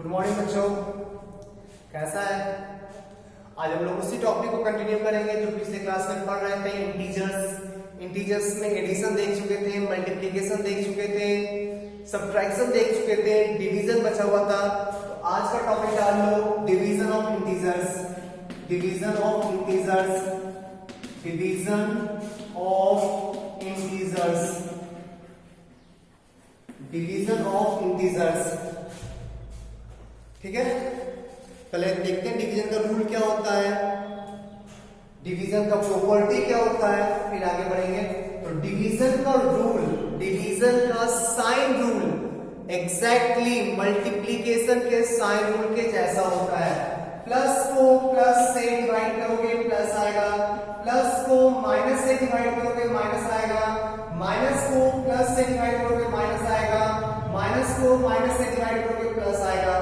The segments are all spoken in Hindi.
मॉर्निंग बच्चों, कैसा है? आज हम लोग उसी टॉपिक को कंटिन्यू करेंगे जो पिछले क्लास में पढ़ रहे थे। इंटीजर्स में एडिशन देख चुके थे, मल्टीप्लिकेशन देख चुके थे, सब्ट्रैक्शन देख चुके थे, डिवीजन बचा हुआ था। तो आज का टॉपिक डाल लो division of integers. Division of integers, division of integers, division of integers. ठीक है, पहले देखते हैं डिवीजन का रूल क्या होता है, डिवीजन का प्रॉपर्टी क्या होता है, फिर आगे बढ़ेंगे। तो डिवीजन का रूल, डिवीजन का साइन रूल एग्जैक्टली मल्टीप्लिकेशन के साइन रूल के जैसा होता है। प्लस को प्लस से डिवाइड करोगे प्लस आएगा, प्लस को माइनस से डिवाइड करोगे माइनस आएगा, माइनस को प्लस से डिवाइड करोगे माइनस आएगा, माइनस को माइनस से डिवाइड करोगे प्लस आएगा।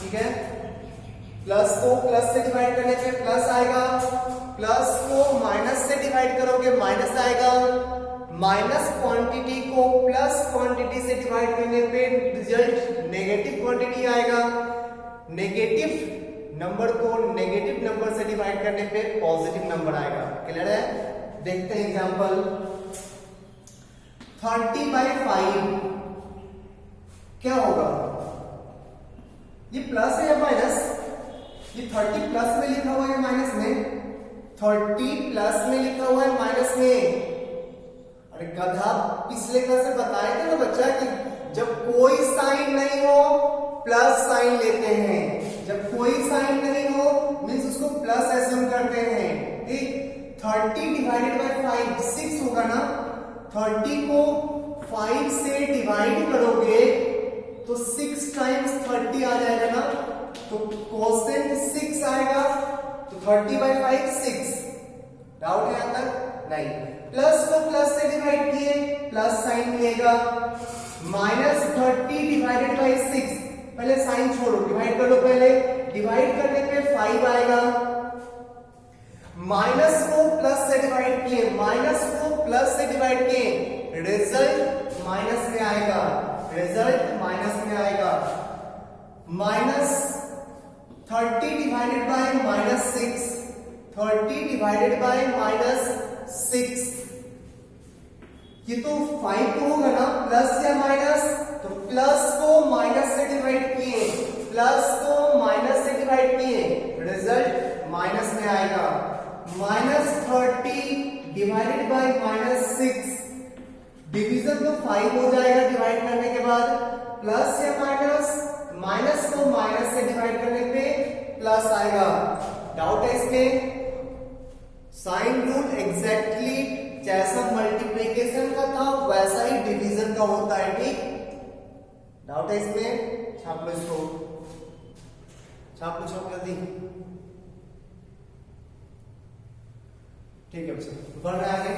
ठीक है, प्लस को प्लस से डिवाइड करने पे प्लस आएगा, प्लस को माइनस से डिवाइड करोगे माइनस आएगा, माइनस क्वांटिटी को प्लस क्वांटिटी से डिवाइड करने पे रिजल्ट नेगेटिव क्वांटिटी आएगा, नेगेटिव नंबर को नेगेटिव नंबर से डिवाइड करने पे पॉजिटिव नंबर आएगा। क्लियर है? देखते हैं एग्जांपल। 30/5 क्या होगा? ये प्लस है या माइनस? ये 30 प्लस में लिखा हुआ है माइनस में? 30 प्लस में लिखा हुआ है माइनस में। अरे गधा, पिछले क्लास में बताए थे ना बच्चा कि जब कोई साइन नहीं हो प्लस साइन लेते हैं, जब कोई साइन नहीं हो मींस उसको प्लस एज्यूम करते हैं। ठीक, 30 डिवाइडेड बाय 5 6 होगा ना। 30 को 5 से डिवाइड करोगे तो 6 टाइम्स 30 आ जाएगा ना, तो कोसेंट 6 आएगा। तो 30/5 6। डाउट है यहां तक? नहीं। प्लस को प्लस से डिवाइड किए प्लस साइन मिलेगा। माइनस 30 डिवाइडेड बाय 6, पहले साइन छोड़ो, डिवाइड कर लो। पहले डिवाइड करने पे 5 आएगा। माइनस को प्लस से डिवाइड किए, माइनस को प्लस से डिवाइड किए, रिजल्ट माइनस में आएगा, रिजल्ट माइनस में आएगा। Minus 30 divided by minus 6, 30 divided by minus 6, ये तो 5 तो होगा ना, प्लस या माइनस? तो प्लस को माइनस से डिवाइड किए, प्लस को माइनस से डिवाइड किए, रिजल्ट माइनस में आएगा। Minus 30 divided by minus 6, division तो 5 हो जाएगा डिवाइड करने के बाद। प्लस या माइनस? माइनस को माइनस से डिवाइड करने पे प्लस आएगा। डाउट है इसमें? साइन रूल एग्जैक्टली जैसा मल्टीप्लिकेशन का था वैसा ही डिवीजन का होता है। ठीक, डाउट है इसमें? छाप लो इसको, छाप लो, छाप जल्दी। ठीक है बच्चों, बढ़ रहा है आगे।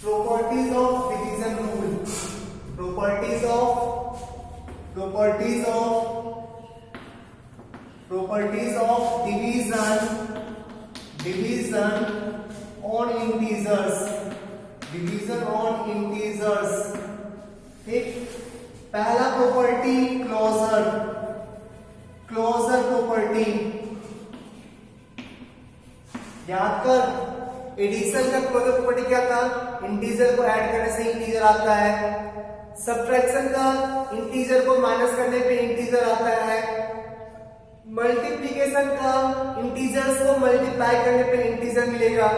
Properties of division rule, properties of division on integers, division on integers. ठीक, पहला प्रॉपर्टी क्लोजर, क्लोजर प्रॉपर्टी। याद कर, एडिशन का क्लोजर प्रॉपर्टी क्या था? इंटीजर को ऐड करने से इंटीजर आता है। सब्ट्रैक्शन का इंटीजर को माइनस करने पे इंटीजर आता है। मल्टीप्लिकेशन का इंटीजर्स को मल्टीप्लाई करने पे इंटीजर मिलेगा।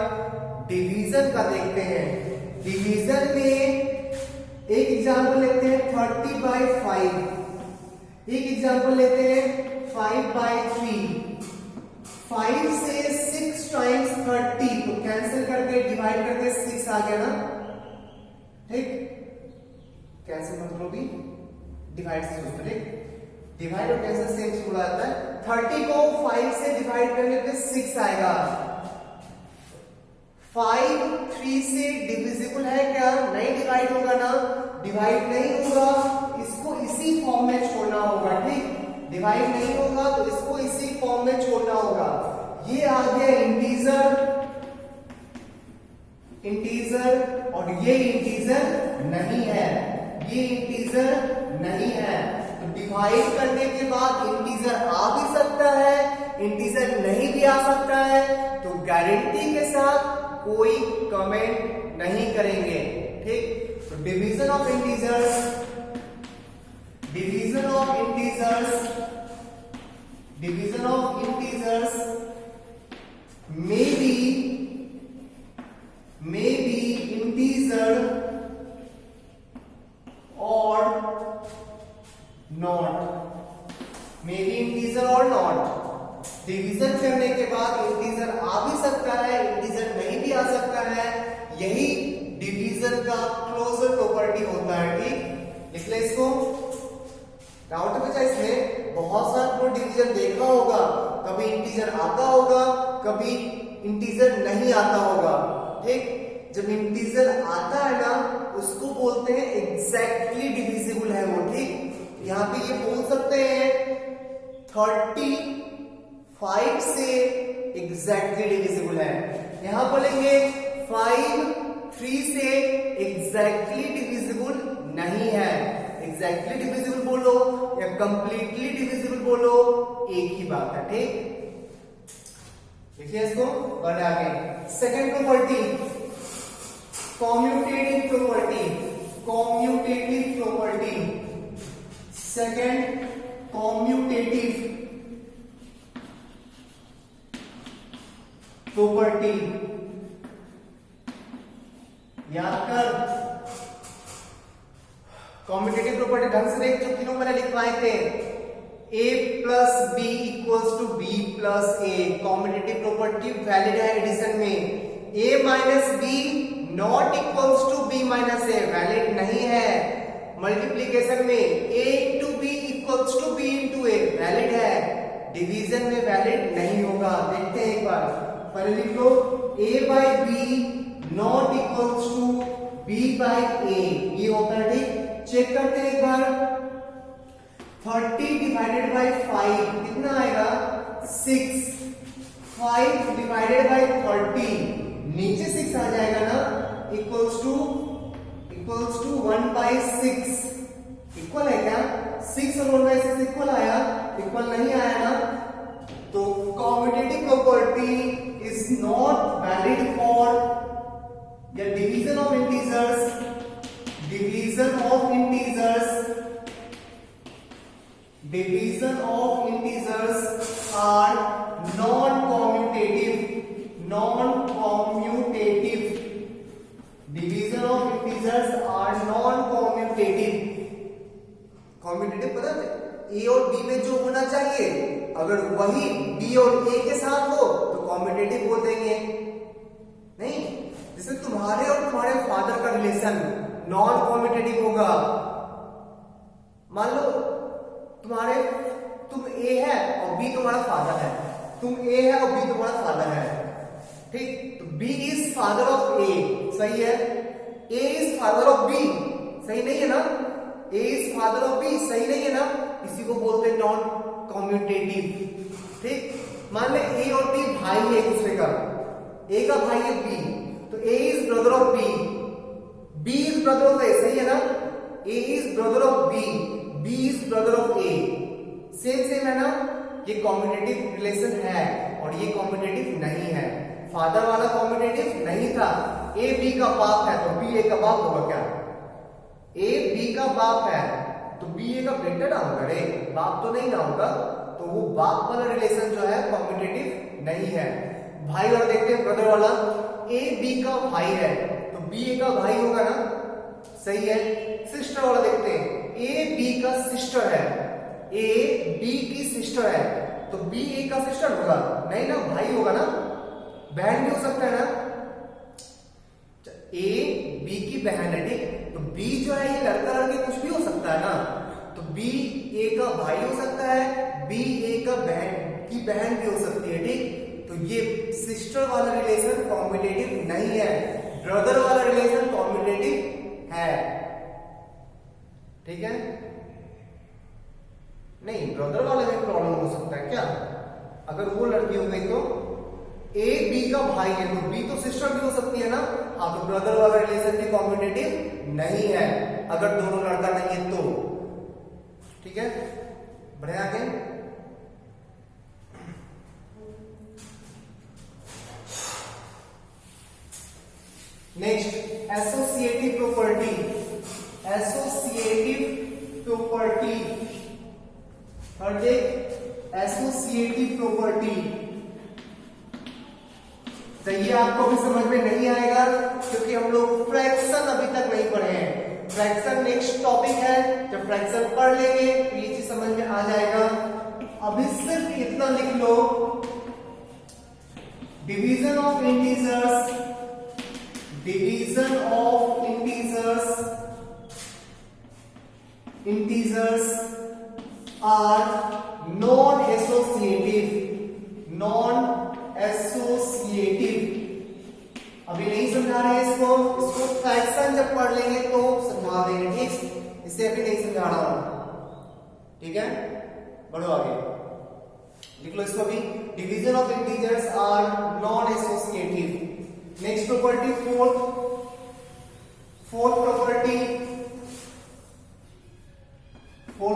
डिवीजन का देखते हैं। डिवीजन में एक एग्जांपल लेते हैं 30/5, एक एग्जांपल लेते हैं 5/3। 5 से 6 टाइम्स 30 को कैंसिल करके डिवाइड करके 6 आ गया ना। ठीक, कैंसिल मतलब भी डिवाइड से सोचो। ठीक, डिवाइड और कैंसिल सेम चीज बोला जाता है। 30 को 5 से डिवाइड करने पे 6 आएगा। 5 3 से डिविजिबल है क्या? नहीं डिवाइड होगा ना, डिवाइड नहीं होगा, इसको इसी फॉर्म में छोड़ना होगा। ठीक, डिवाइड नहीं होगा तो इसको इसी फॉर्म में छोड़ना होगा। ये आ गया इंटीजर, इंटीजर और ये इंटीजर नहीं है, ये इंटीजर नहीं है। तो डिवाइड करने के बाद इंटीजर आ भी सकता है, इंटीजर नहीं भी आ सकता है, तो गारंटी के साथ कोई कमेंट नहीं करेंगे। ठीक, तो division of integers, division of integers, division of integers may be integer or not, may be integer or not। Division करने के बाद इंटीजर आ भी सकता है, इंटीजर नहीं भी आ सकता है, यही डिवीजन का क्लोजर प्रॉपर्टी होता है। ठीक, लिख ले इसको। डाउट बचा इसमें, बहुत सारा को डिवीजन देखा होगा, कभी इंटीजर आता होगा, कभी इंटीजर नहीं आता होगा। ठीक, जब इंटीजर आता है ना उसको बोलते हैं एग्जैक्टली डिविजिबल है वो। ठीक, यहाँ पे ये बोल सकते हैं 35 से एग्जैक्टली डिविजिबल है, यहां बोलेंगे 5 3 से एग्जैक्टली डिविजिबल नहीं है। एग्जैक्टली डिविजिबल बोलो या कंप्लीटली डिविजिबल बोलो, एक ही बात है। ठीक, देखिए इसको बढ़े आगे। Second property, commutative property, commutative property, second commutative property. याद कर, कॉम्यूटेटिव प्रॉपर्टी ढंग से देख, जो तीनों मैंने लिखवाए थे, a plus B equals to B plus A. Commutative property valid है एडिशन में। a minus B not equals to B minus A, valid नहीं है। मल्टीप्लीकेशन में a into B equals to B into A, valid है। डिवीजन में वैलिड नहीं होगा। देखते हैं एक बार, पहले लिख लो a by B not equals to b by A, ये होता है। ठीक, चेक करते हैं एक बार। 30 डिवाइडेड बाई 5 कितना आएगा? 6। 5 डिवाइडेड बाई 30 नीचे 6 आ जाएगा ना, इक्वल्स टू 1 बाई 6। इक्वल है क्या? 6 और 1 बाई 6 इक्वल आया? इक्वल नहीं आया ना, तो commutative property is not valid for the division of integers. Division of integers, division of integers are non-commutative, non-commutative, division of integers are non-commutative। commutative पता है, a और b में जो होना चाहिए अगर वही b और a के साथ हो तो commutative बोल देंगे। नहीं, जैसे तुम्हारे और तुम्हारे फादर का रिलेशन नॉन कॉम्यूटेटिव होगा। मान लो तुम ए है और बी तुम्हारा फादर है, तुम ए है और बी तुम्हारा फादर है। ठीक, तो B is father of A, सही है। ए इज फादर ऑफ बी, सही नहीं है ना। A is father of B, सही नहीं है ना। इसी को बोलते हैं नॉन कॉम्यूटेटिव। ठीक, मान ले ए और बी भाई है एक दूसरे का, ए का भाई है बी, तो A is brother of B, B is brother of A, सही है ना। A is brother of B, B is brother of A, same है ना। ये कॉम्यूटेटिव रिलेशन है और ये कॉम्यूटेटिव नहीं है। फादर वाला कॉम्यूटेटिव नहीं था। ए बी का बाप है तो बी ए का बाप होगा क्या? ए बी का बाप है तो बी ए का बेटा ना होगा रे, बाप तो नहीं ना होगा। तो वो बाप वाला रिलेशन जो है कॉम्यूटेटिव नहीं है। भाई वाला देखते हैं, ब्रदर वाला, ए बी का भाई है तो बी ए का भाई होगा ना, सही है। सिस्टर वाला देखते हैं, ए बी का सिस्टर है, ए बी की सिस्टर है तो बी ए का सिस्टर होगा नहीं ना, भाई होगा ना, बहन भी हो सकता है ना। ए बी की बहन है, ठीक, तो बी जो है ये लड़का लड़के कुछ भी हो सकता है ना, तो बी ए का भाई हो सकता है, बी ए का बहन की बहन भी हो सकती है। ठीक, तो ये सिस्टर वाला रिलेशन कॉम्यूटेटिव नहीं है, ब्रदर वाला रिलेशन कॉम्यूटेटिव है। ठीक है, नहीं ब्रदर वाले में प्रॉब्लम हो सकता है क्या? अगर वो लड़की हो गई तो ए बी का भाई है तो बी तो सिस्टर भी हो सकती है ना, तो ब्रदर वाला रिलेशन भी कॉम्पिटिटिव नहीं है अगर दोनों लड़का नहीं है तो। ठीक है, बढ़े आगे। Next associative property. Associative property और देख एसोसिएटिव प्रॉपर्टी तो ये आपको भी समझ में नहीं आएगा क्योंकि हम लोग फ्रैक्शन अभी तक नहीं पढ़े हैं। फ्रैक्शन नेक्स्ट टॉपिक है, जब फ्रैक्शन पढ़ लेंगे तो ये चीज समझ में आ जाएगा। अभी सिर्फ इतना लिख लो, division of integers, division of integers are non associative, non associative. अभी नहीं समझा रहे हैं इसको फ्रैक्शन जब पढ़ लेंगे तो समझा देंगे। ठीक, इसे अभी नहीं समझा रहा हूं। ठीक है, बढ़ो आगे, लिख लो इसको भी। Division of integers are non associative. Next property fourth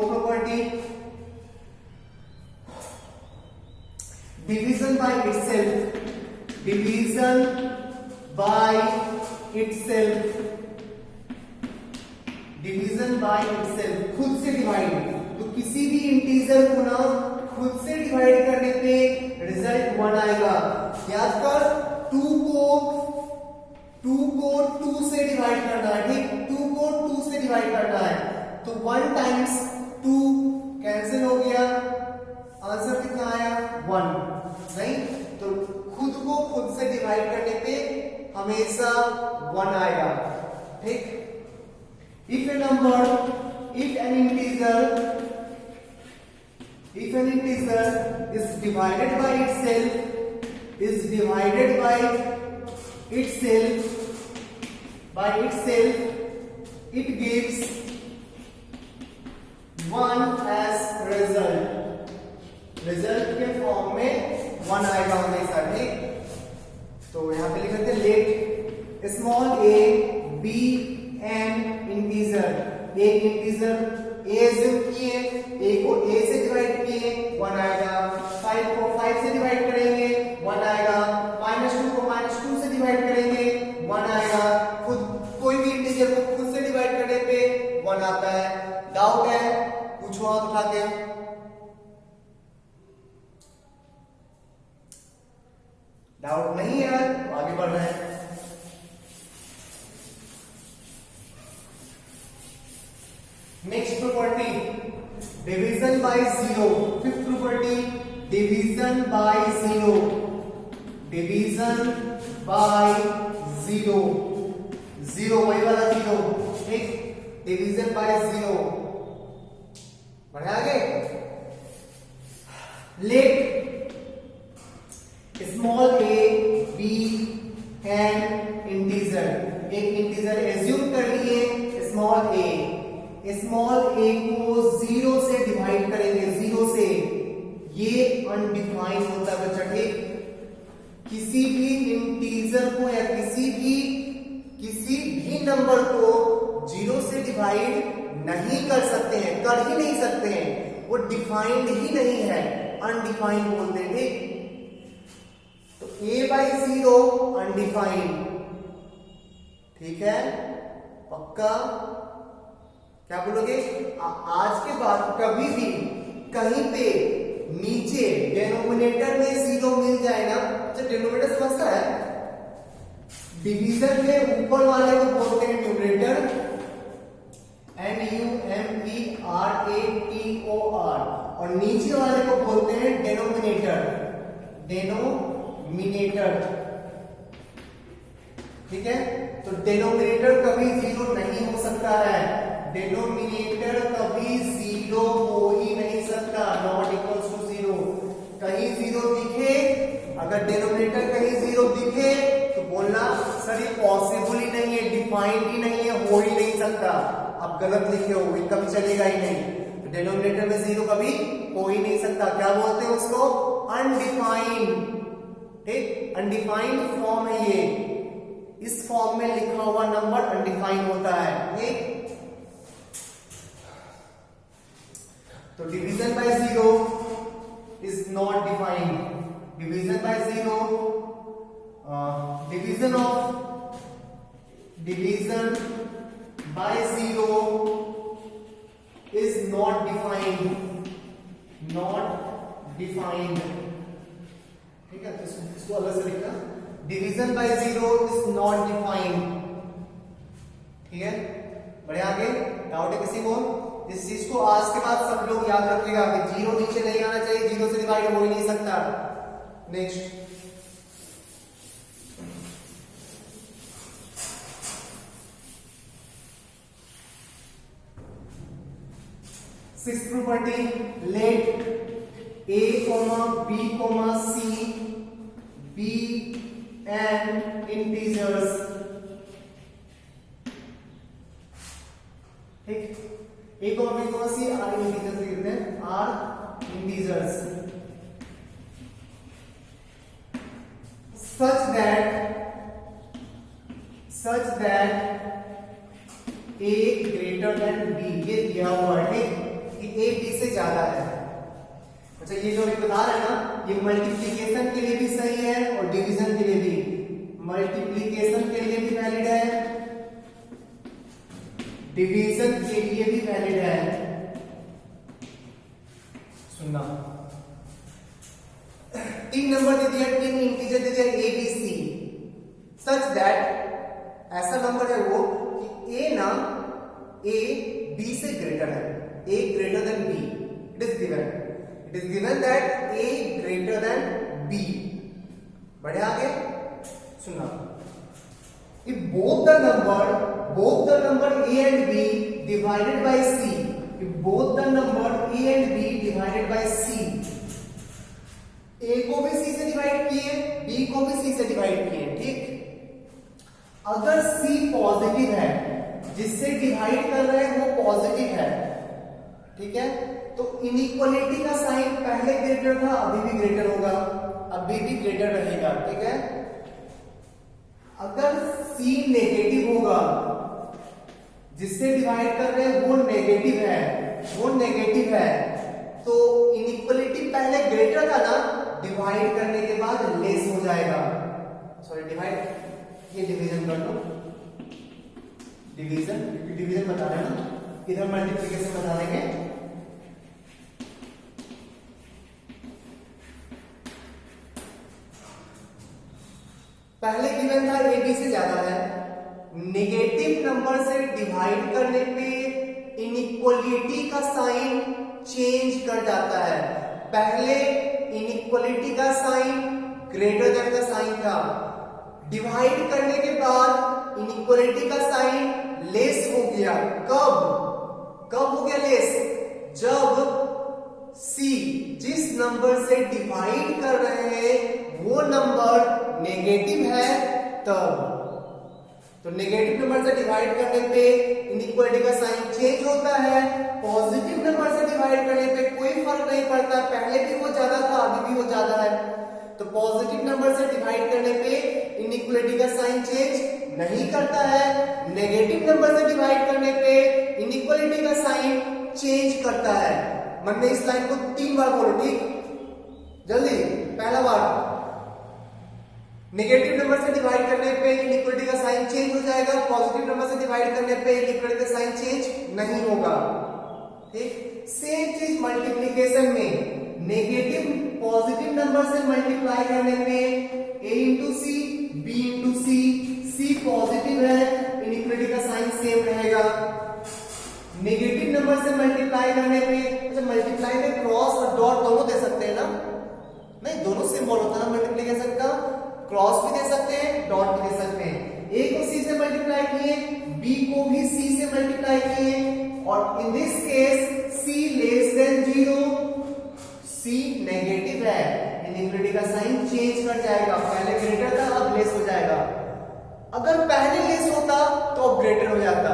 property division by itself, division by itself, division by itself, खुद से डिवाइड। तो किसी भी इंटीजर को ना खुद से डिवाइड करने पे रिजल्ट 1 आएगा। याद कर, 2 को 2 से डिवाइड करना है। ठीक, 2 को 2 से डिवाइड करना है तो 1 टाइम्स 2 कैंसिल हो गया, आंसर कितना आया 1। नहीं तो खुद को खुद से डिवाइड करने पे हमेशा 1 आएगा। ठीक, if an integer is divided by itself, it gives 1 as result के फॉर्म में 1 आएगा हमेशा। ठीक, तो यहां पे लिख देते हैं let small a b N integer, एक इंटीजर a एज्यूम किए, a को a से डिवाइड किए 1 आएगा, 5 को 5 से डिवाइड करेंगे 1 आएगा, -2 को -2 से डिवाइड करेंगे 1 आएगा। खुद कोई भी इंटीजर को खुद से डिवाइड करने पे 1 आता है। डाउट है पूछो हाथ उठा के। डाउट नहीं है तो आगे बढ़ रहे हैं। Next property division bye 0। Fifth property division bye 0, division bye 0, 0 वही वाला 0। ठीक, डिवीजन बाय 0। बढ़े आगे। Let small a b and integer, एक इंटीजर एज्यूम कर लिए स्मॉल a को 0 से डिवाइड करेंगे, 0 से। ये अनडिफाइंड होता है बच्चा। ठीक, किसी भी इंटीजर को या किसी भी नंबर को 0 से डिवाइड नहीं कर सकते हैं, कर ही नहीं सकते हैं, वो डिफाइंड ही नहीं है, अनडिफाइंड बोलते हैं। ठीक, तो a/0 अनडिफाइंड। ठीक है, पक्का क्या बोलोगे? आज के बाद कभी भी कहीं पे नीचे डिनोमिनेटर में 0 मिल जाए ना, अच्छा डिनोमिनेटर समझता है, डिवीजन में ऊपर वाले को बोलते हैं न्यूमरेटर, NUMERATOR, और नीचे वाले को बोलते हैं डेनोमिनेटर, ठीक है। तो डेनोमिनेटर कभी 0 नहीं हो सकता है, डेनोमिनेटर कभी 0 हो ही नहीं सकता, नॉट इक्वल्स टू 0। कहीं 0 दिखे, अगर डेनोमिनेटर कहीं 0 दिखे तो बोलना सर ये पॉसिबल ही नहीं है, डिफाइंड ही नहीं है, हो ही नहीं सकता। आप गलत लिखे हो, ये कभी चलेगा ही नहीं। तो डेनोमिनेटर में 0 कभी हो ही नहीं सकता। क्या बोलते हैं उसको? अनडिफाइंड। ठीक, अनडिफाइंड फॉर्म है ये। इस फॉर्म में लिखा हुआ नंबर अनडिफाइंड होता है, ठीक। तो division by zero is not defined. Division by zero, division by zero is not defined, ठीक है। तो इसको अलग से लिखना, division by zero is not defined, ठीक है। बढ़िया, आगे डाउट है किसी को? इस चीज को आज के बाद सब लोग याद रखिएगा कि जीरो नीचे नहीं आना चाहिए, जीरो से डिवाइड हो ही नहीं सकता। Next, sixth property, let a, b, c be an integers, ठीक। a, b, c are integers लिखते हैं, are integers, such that a greater than b, ये दिया हुआ है, ठीक, कि a b से ज्यादा है। अच्छा, ये जो अभी बता रहे हैं ना, ये मल्टीप्लिकेशन के लिए भी सही है और डिवीजन के लिए भी। मल्टीप्लिकेशन के लिए भी वैलिड है, डिवीजन के लिए भी वैलिड है। सुनना, 3 नंबर दे दिया, 3 इंटीजर दे दिया a b c, such that ऐसा नंबर है वो कि a ना a b से ग्रेटर है, a greater than b, it is given that a greater than b। बढ़िया, आगे सुना, if both the number a and b divided by c, if both the number a and b divided by c, a को भी c से डिवाइड किए, b को भी c से डिवाइड किए, ठीक। अगर c पॉजिटिव है, जिससे डिवाइड कर रहे हैं वो पॉजिटिव है, ठीक है, तो इनइक्वालिटी का साइन पहले ग्रेटर था, अभी भी ग्रेटर होगा, अभी भी ग्रेटर रहेगा, ठीक है। अगर c नेगेटिव होगा, जिससे डिवाइड कर रहे हैं वो नेगेटिव है, तो इनइक्वालिटी पहले ग्रेटर था ना, डिवाइड करने के बाद लेस हो जाएगा। सॉरी, डिवाइड, ये डिवीजन कर लो, डिवीजन बता रहे हैं ना, इधर मल्टीप्लिकेशन बता देंगे। पहले गिवन था a b से ज्यादा है, नेगेटिव नंबर से डिवाइड करने पे इनइक्वालिटी का साइन चेंज कर जाता है। पहले इनइक्वालिटी का साइन ग्रेटर देन का साइन था, डिवाइड करने के बाद इनइक्वालिटी का साइन लेस हो गया। कब हो गया लेस? जब c जिस नंबर से डिवाइड कर रहे हैं वो नंबर नेगेटिव है तब। तो नेगेटिव नंबर से डिवाइड करने पे इनइक्वालिटी का साइन चेंज होता है, पॉजिटिव नंबर से डिवाइड करने पे कोई फर्क नहीं पड़ता, पहले भी वो ज्यादा था अभी भी वो ज्यादा है। तो पॉजिटिव नंबर से डिवाइड करने पे इनइक्वालिटी का साइन चेंज नहीं करता है, नेगेटिव नंबर से डिवाइड करने पे इनइक्वालिटी का साइन चेंज करता है। मन में इस लाइन को 3 बार बोलो, ठीक? जल्दी। पहला बार, नेगेटिव नंबर से डिवाइड करने पे इनइक्वालिटी का साइन चेंज हो जाएगा, पॉजिटिव नंबर से डिवाइड करने पे इनइक्वालिटी का साइन चेंज नहीं होगा, ठीक? सेम चीज मल्टीप्लिकेशन में, नेगेटिव पॉजिटिव नंबर से मल्टीप्लाई करने पे a into c, b into c, c positive है, इनइक्वालिटी का साइन सेम रहेगा। नेगेटिव नंबर से मल्टीप्लाई करने पे, अच्छा मल्टीप्लाई में क्रॉस और डॉट दोनों दे सकते हैं ना? नहीं, दोनों सिंबल होता है ना मल्टीप्लिकेशन का, क्रॉस भी दे सकते हैं, डॉट भी दे सकते हैं। a को c से मल्टीप्लाई किए, b को भी c से मल्टीप्लाई किए, और in this case c less than 0, c negative है, इनइक्वालिटी का साइन चेंज कर जाएगा, पहले ग्रेटर था अब लेस हो जाएगा। अगर पहले लेस होता तो अब ग्रेटर हो जाता,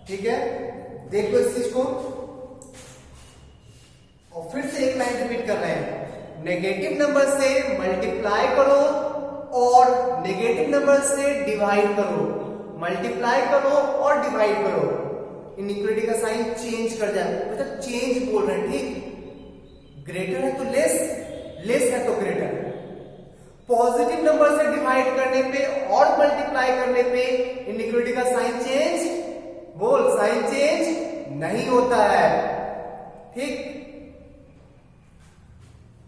ठीक है? देख लो इस चीज को, और फिर से एक लाइन रिपीट कर रहे हैं, नेगेटिव नंबर से मल्टीप्लाई करो और नेगेटिव नंबर नंबर से डिवाइड करो, मल्टीप्लाई करो और डिवाइड करो, इनइक्वालिटी का साइन चेंज कर जाए, मतलब चेंज बोल रहे हैं, ठीक। ग्रेटर है तो लेस, लेस है तो ग्रेटर। पॉजिटिव नंबर से डिवाइड करने पे और मल्टीप्लाई करने पे इनइक्वालिटी का साइन चेंज, बोल, साइन चेंज नहीं होता है, ठीक।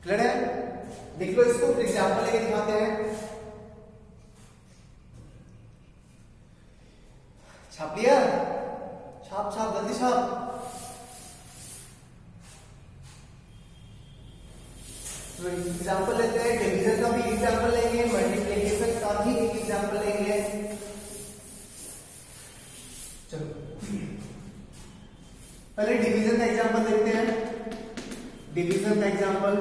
क्लियर है? देख लो इसको, एग्जांपल लेके दिखाते हैं। छाप लिया? छाप छाप जल्दी छाप। तो एग्जांपल लेते हैं, डिवीजन का भी एग्जांपल लेंगे, मल्टीप्लिकेशन का भी एक एग्जांपल लेंगे। चलो पहले डिवीजन का एग्जांपल देखते हैं। डिवीजन का एग्जांपल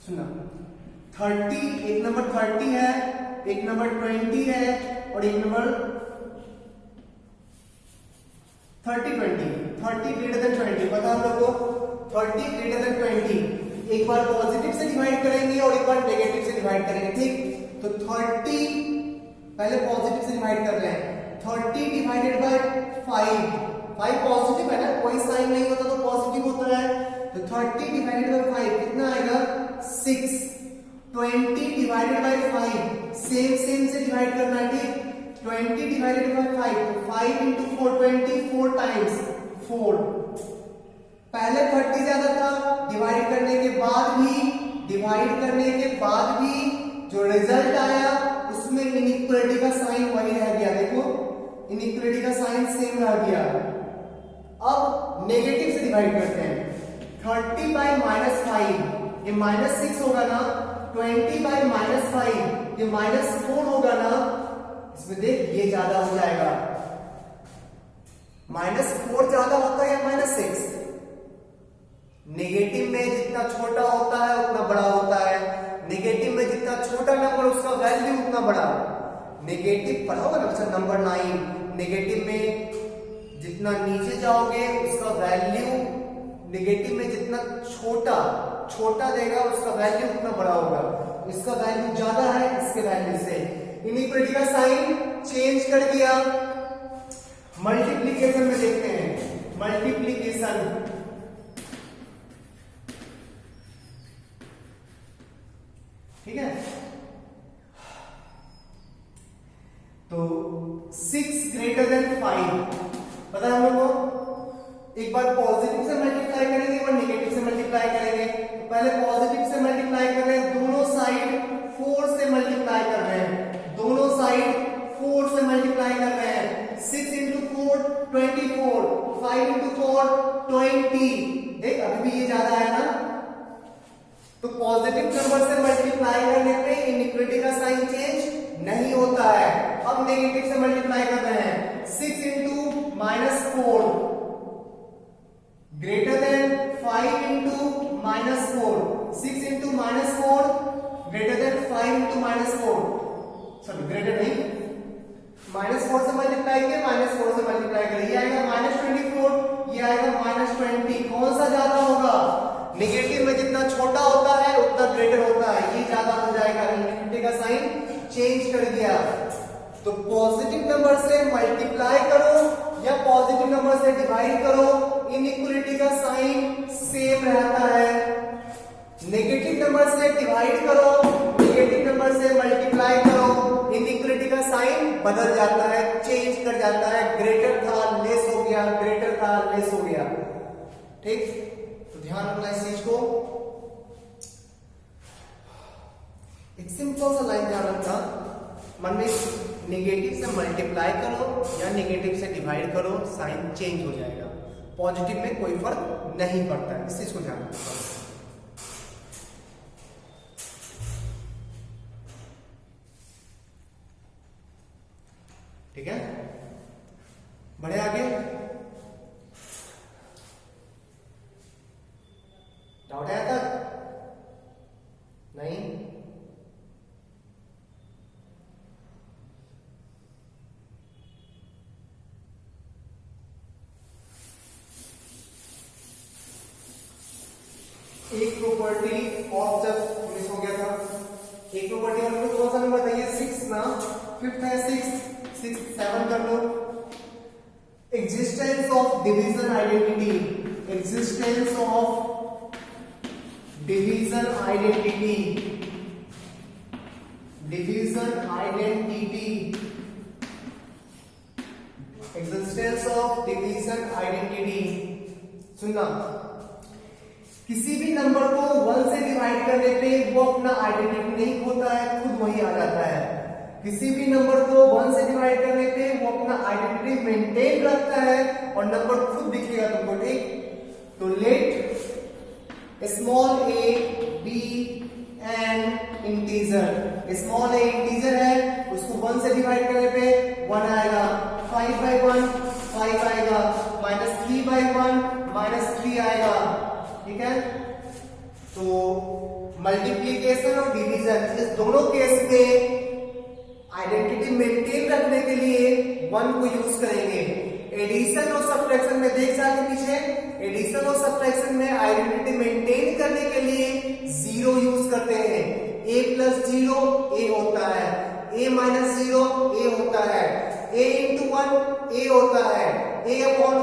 सुना, 30, एक नंबर 30 है, एक नंबर 20 है और एक नंबर 30 ग्रेटर देन 20। पता हम लोग को 30 ग्रेटर देन 20 एक बार पॉजिटिव से डिवाइड करेंगे और एक बार नेगेटिव से डिवाइड करेंगे, ठीक। तो 30 पहले पॉजिटिव से डिवाइड कर रहे हैं, 30 डिवाइडेड बाय 5 पॉजिटिव है ना, कोई साइन नहीं होता तो पॉजिटिव होता है, तो 30 डिवाइडेड बाय 5 कितना आएगा 6। 20 डिवाइडेड बाय 5 सेम से डिवाइड करना है, ठीक। 20 डिवाइडेड बाय 5 तो 5 into 4 24 टाइम्स 4। पहले 30 ज्यादा था, डिवाइड करने के बाद भी जो रिजल्ट आया उसमें इनइक्वालिटी का साइन वही रह गया, देखो इनइक्वालिटी का साइन सेम रह गया। अब नेगेटिव से डिवाइड करते हैं, 30 बाय -5 ये -6 होगा ना, 20 बाय -5 ये -4 होगा ना, इसमें देख ये ज्यादा हो जाएगा, -4 ज्यादा होता है या -6? नेगेटिव में जितना छोटा होता है उतना बड़ा होता है, नेगेटिव में जितना छोटा नंबर उसका वैल्यू उतना बड़ा। नेगेटिव पढ़ा होगा ना बच्चा, नंबर 9, नेगेटिव में जितना नीचे जाओगे उसका वैल्यू, नेगेटिव में जितना छोटा देगा उसका वैल्यू उतना बड़ा होगा, इसका वैल्यू ज्यादा है इसके वैल्यू से, इनइक्वालिटी का साइन चेंज कर दिया। मल्टीप्लिकेशन में देखते हैं, मल्टीप्लिकेशन ठीक है। तो 6 ग्रेटर देन 5 पता है हम लोग को, एक बार पॉजिटिव से मल्टीप्लाई करेंगे एक बार नेगेटिव से मल्टीप्लाई करेंगे। पहले पॉजिटिव से मल्टीप्लाई कर रहे हैं, दोनों साइड 4 से मल्टीप्लाई कर रहे हैं, दोनों साइड 4 से मल्टीप्लाई कर रहे हैं। 6 into 4 24, 5 into 4 20। देख अभी भी ये ज्यादा है ना, तो पॉजिटिव नंबर से मल्टीप्लाई करने पे इनइक्वालिटी का साइन चेंज नहीं होता है। अब नेगेटिव से मल्टीप्लाई कर रहे हैं, 6 into -4 greater than 5 into -4, 6 into -4 greater than 5 into -4, sorry greater नहीं, -4 से मल्टीप्लाई किया, -4 से मल्टीप्लाई करें, ये आएगा -24, ये आएगा -20। कौन सा ज्यादा होगा? नेगेटिव में जितना छोटा होता है उतना ग्रेटर होता है, ये ज्यादा हो जाएगा, इनइक्वालिटी का साइन चेंज कर दिया। तो पॉजिटिव नंबर से मल्टीप्लाई करो या पॉजिटिव नंबर से डिवाइड करो, इनइक्वालिटी का साइन सेम रहता है। नेगेटिव नंबर से डिवाइड करो, नेगेटिव नंबर से मल्टीप्लाई करो, इनइक्वालिटी का साइन बदल जाता है, चेंज कर जाता है, ग्रेटर था लेस हो गया, ग्रेटर था लेस हो गया, ठीक। तो ध्यान रखना इस चीज को, एक सिंपल सा लाइन ध्यान रखना मन में, नेगेटिव से मल्टीप्लाई करो या नेगेटिव से डिवाइड करो, साइन चेंज हो जाएगा, पॉजिटिव में कोई फर्क नहीं पड़ता है, इस चीज को ध्यान रखना। ठीक है, बढ़े आगे। डाउट है तक? नहीं? एक प्रॉपर्टी ऑफ जब मिस हो गया था, एक प्रॉपर्टी और कौन सा नंबर था ये 6 ना, फिफ्थ है 6 7 कर लो। Existence of division identity, existence of division identity, division identity, existence of division identity. सुनना, किसी भी नंबर को 1 से डिवाइड करने पे वो अपना आइडेंटिटी नहीं होता है, खुद वही आ जाता है। किसी भी नंबर को 1 से डिवाइड करने पे वो अपना आइडेंटिटी मेंटेन रखता है और नंबर खुद दिखेगा तुमको, ठीक। तो let small a be an integer, small a integer है, उसको 1 से डिवाइड करने पे 1 आएगा, 5 by 1 5 आएगा, -3 by 1 -3 आएगा, ठीक है। तो मल्टीप्लीकेशन और डिवीजन इस दोनों केस में आइडेंटिटी मेंटेन रखने के लिए 1 को यूज करेंगे। एडिशन और सब्ट्रैक्शन में देख जाके पीछे, एडिशन और सब्ट्रैक्शन में आइडेंटिटी मेंटेन करने के लिए 0 यूज करते हैं। a + 0 a होता है, a - 0 a होता है, a × 1 a होता है, a/1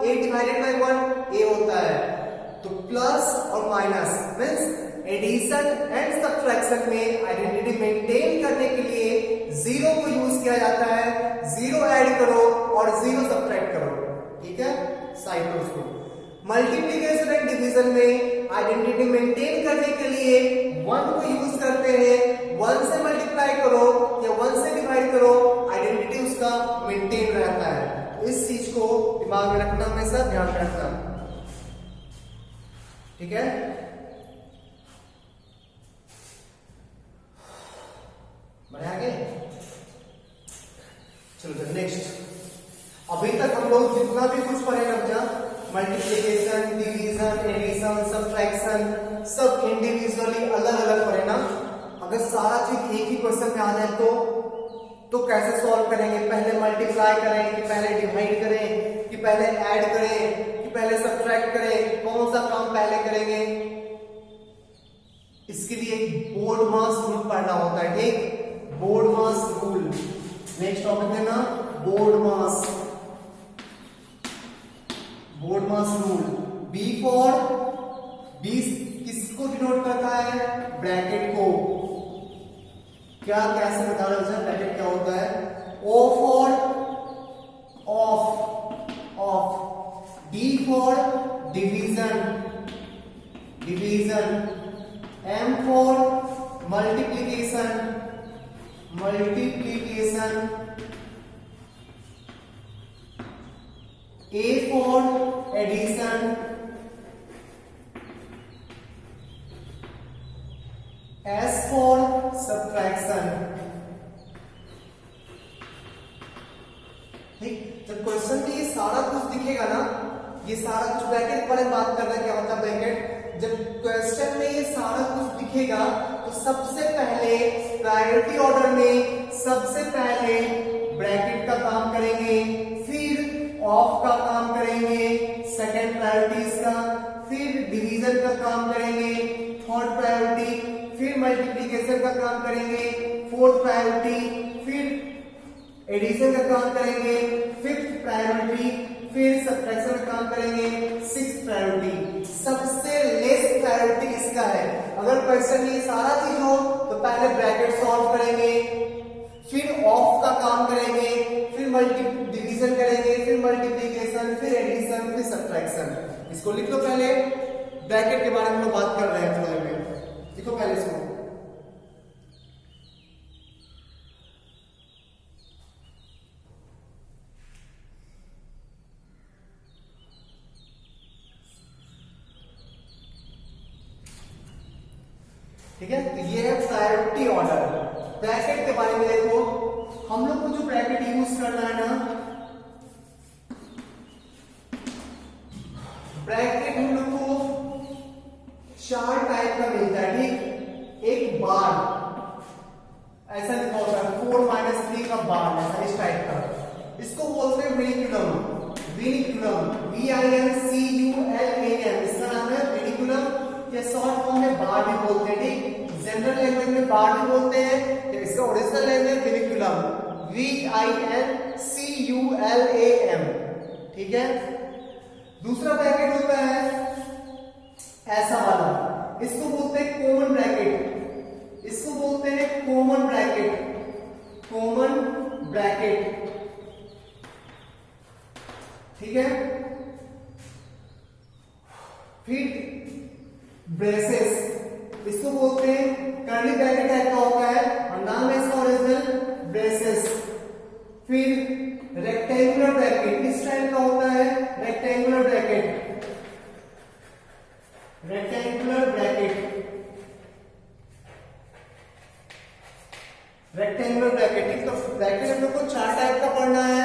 a divided by 1 a होता है। तो प्लस और minus means addition and subtraction में आइडेंटिटी मेंटेन करने के लिए 0 को यूज किया जाता है। 0 ऐड करो और 0 सब्ट्रैक्ट करो, ठीक है, साइड पर उसको। मल्टीप्लिकेशन एंड डिवीजन में आइडेंटिटी मेंटेन करने के लिए 1 को यूज करते हैं। 1 से मल्टीप्लाई करो या 1 से डिवाइड करो, आइडेंटिटी उसका मेंटेन रहता है। इस चीज को दिमाग में रखना, हमेशा ध्यान में रखना, ठीक है। बढ़िया आगे चलो नेक्स्ट। अभी तक हम लोग जितना भी कुछ पढ़े ना, मल्टीप्लिकेशन, डिवीजन, एडिशन, सब्ट्रैक्शन, सब इंडिविजुअली अलग अलग पढ़े ना। अगर सारा चीज एक ही क्वेश्चन में आ जाए तो कैसे सॉल्व करेंगे? पहले मल्टीप्लाई करें कि पहले डिवाइड करें कि पहले ऐड करें कि पहले सब्ट्रैक्ट करें, कौन सा काम पहले करेंगे? इसके लिए एक बोर्ड मास रूल पढ़ना होता है, ठीक, BODMAS rule. Next topic है ना BODMAS, BODMAS rule. B for, B किसको डिनोट करता है? ब्रैकेट को। क्या कैसे बता रहे हो ब्रैकेट क्या होता है? O for of, of. D for division, division. M for multiplication, multiplication. A for addition, S for subtraction। ठीक, जब क्वेश्चन में ये सारा कुछ दिखेगा ना, ये सारा कुछ ब्रैकेट पर बात कर रहे हैं, क्या होता है ब्रैकेट? जब क्वेश्चन में ये सारा कुछ दिखेगा तो सबसे पहले प्रायोरिटी ऑर्डर में सबसे पहले ब्रैकेट का काम करेंगे, फिर ऑफ का काम करेंगे, सेकंड प्रायोरिटीज का, फिर डिवीजन का काम करेंगे, थर्ड प्रायोरिटी, फिर मल्टीप्लिकेशन का काम करेंगे, फोर्थ प्रायोरिटी, फिर एडिशन का काम करेंगे, फिफ्थ प्रायोरिटी, फिर सब्ट्रैक्शन का काम करेंगे, सिक्स्थ प्रायोरिटी। सबसे लेस प्रायोरिटी इसका है। अगर क्वेश्चन में ये सारा चीज हो तो पहले ब्रैकेट सॉल्व करेंगे, फिर ऑफ का काम करेंगे, फिर डिवीजन करेंगे, फिर मल्टीप्लिकेशन, फिर एडिशन, फिर सब्ट्रैक्शन। इसको लिख लो पहले, ब्रैकेट के बारे में हम बात कर रहे हैं थोड़ी देर में। लिखो पहले इसको। ठीक है, तो ये है प्रायोरिटी ऑर्डर। ब्रैकेट के बारे में देखो, हम लोग को जो ब्रैकेट यूज करना है ना, ब्रैकेट हम लोग को 4 टाइप का मिलता है, ठीक। एक बार ऐसा लिखा होता है 4 - 3 का बार, ऐसा इस टाइप का। इसको बोलते हैं विनिकुलम, विनिकुलम, VINCULAM। इसका नाम है विनिकुलम या शॉर्ट फॉर्म में बार भी बोलते हैं, ठीक। जनरल लैंग्वेज में बार भी बोलते हैं, तो इसका ओरिजिनल नेम है विनिकुलम, VINCULAM, ठीक है। दूसरा ब्रैकेट होता है ऐसा वाला, इसको बोलते हैं कॉमन ब्रैकेट, इसको बोलते हैं कॉमन ब्रैकेट, कॉमन ब्रैकेट, ठीक है। फिर ब्रेसेस, इसको बोलते हैं कर्ली ब्रैकेट टाइप का होता है और नाम है इसका ओरिजिनल ब्रेसेस। फिर रेक्टेंगुलर ब्रैकेट, इस टाइप का होता है rectangular bracket, rectangular bracket, rectangular bracket, ठीक। तो ब्रैकेट हम लोग को 4 टाइप का पढ़ना है,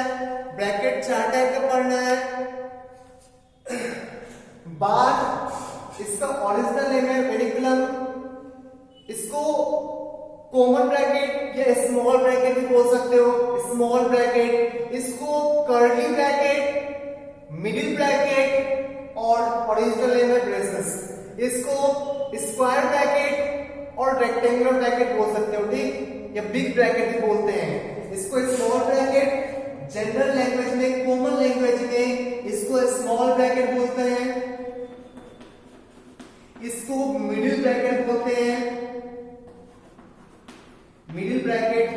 ब्रैकेट 4 टाइप का पढ़ना है। बार, इसका ओरिजिनल नेम है विनिकुलम, इसको कॉमन ब्रैकेट या स्मॉल ब्रैकेट भी बोल सकते हो, स्मॉल ब्रैकेट, इसको कर्ली ब्रैकेट, मिडिल ब्रैकेट और ओरिजिनल नेम है ब्रेसेस। इसको स्क्वायर ब्रैकेट और रेक्टेंगुलर ब्रैकेट बोल सकते हो, ठीक, या बिग ब्रैकेट भी बोलते हैं। इसको स्मॉल ब्रैकेट जनरल लैंग्वेज में, कॉमन लैंग्वेज में इसको स्मॉल ब्रैकेट बोलते हैं, इसको मिडिल ब्रैकेट बोलते हैं, मिडिल ब्रैकेट,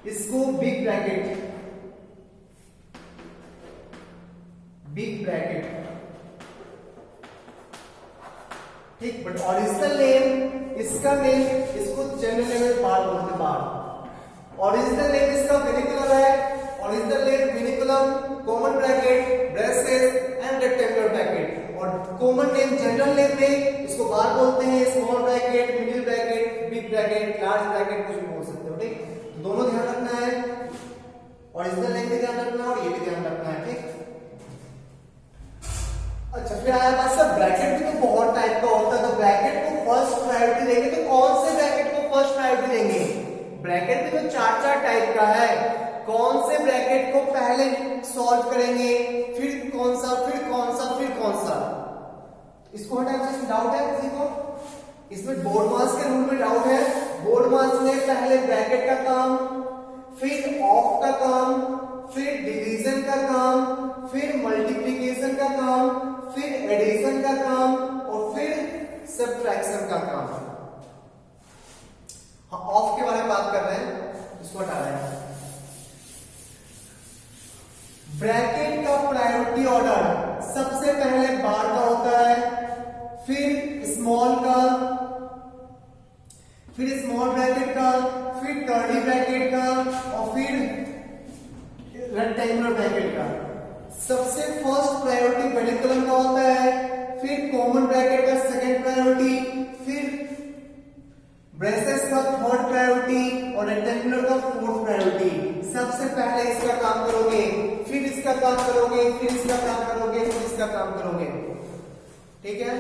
इसको बिग ब्रैकेट, बिग ब्रैकेट, ठीक। बट ओरिजिनल नेम, इसका नेम, इसको जनरल नेम में बार बोलते हैं, बार। ओरिजिनल नेम इसका विनिकुलम है, original name vinculum, common bracket, braces and rectangular bracket. और कॉमन नेम जनरल नेम में इसको बार बोलते हैं, small bracket, middle bracket, big bracket, large bracket, कुछ भी बोल सकते हो, ठीक। दोनों ध्यान रखना है, ओरिजिनल नेम भी ध्यान रखना है और ये भी ध्यान रखना है, ठीक। अच्छा, फिर आया बात सर ब्रैकेट भी तो बहुत टाइप का होता है, तो ब्रैकेट को फर्स्ट प्रायोरिटी देंगे तो कौन से ब्रैकेट को फर्स्ट प्रायोरिटी देंगे? ब्रैकेट भी तो 4 टाइप का है, कौन से ब्रैकेट को पहले सॉल्व करेंगे, फिर कौन सा, फिर कौन सा, फिर कौन सा? इसको हटाए, डाउट है किसी को? इसमें बोर्ड मास के रूल में डाउट है। बोर्ड मास में पहले ब्रैकेट का काम, फिर ऑफ का काम, फिर डिवीजन का काम, फिर मल्टीप्लिकेशन का काम, फिर एडिशन का काम और फिर सब्ट्रैक्शन का काम। हाँ, ऑफ के बारे में बात कर रहे हैं, इसको हटा रहे हैं। ब्रैकेट का प्रायोरिटी ऑर्डर सबसे पहले बार का होता है, फिर स्मॉल का, फिर स्मॉल ब्रैकेट का, फिर कर्ली ब्रैकेट का और फिर रेक्टेंगुलर ब्रैकेट का। सबसे फर्स्ट प्रायोरिटी विनिकुलम का होता है, फिर कॉमन ब्रैकेट का सेकंड प्रायोरिटी, फिर ब्रेसेस का थर्ड प्रायोरिटी और रेक्टेंगुलर का फोर्थ प्रायोरिटी। सबसे पहले इसका काम करोगे, फिर इसका काम करोगे, फिर इसका काम करोगे, फिर इसका काम करोगे, ठीक है।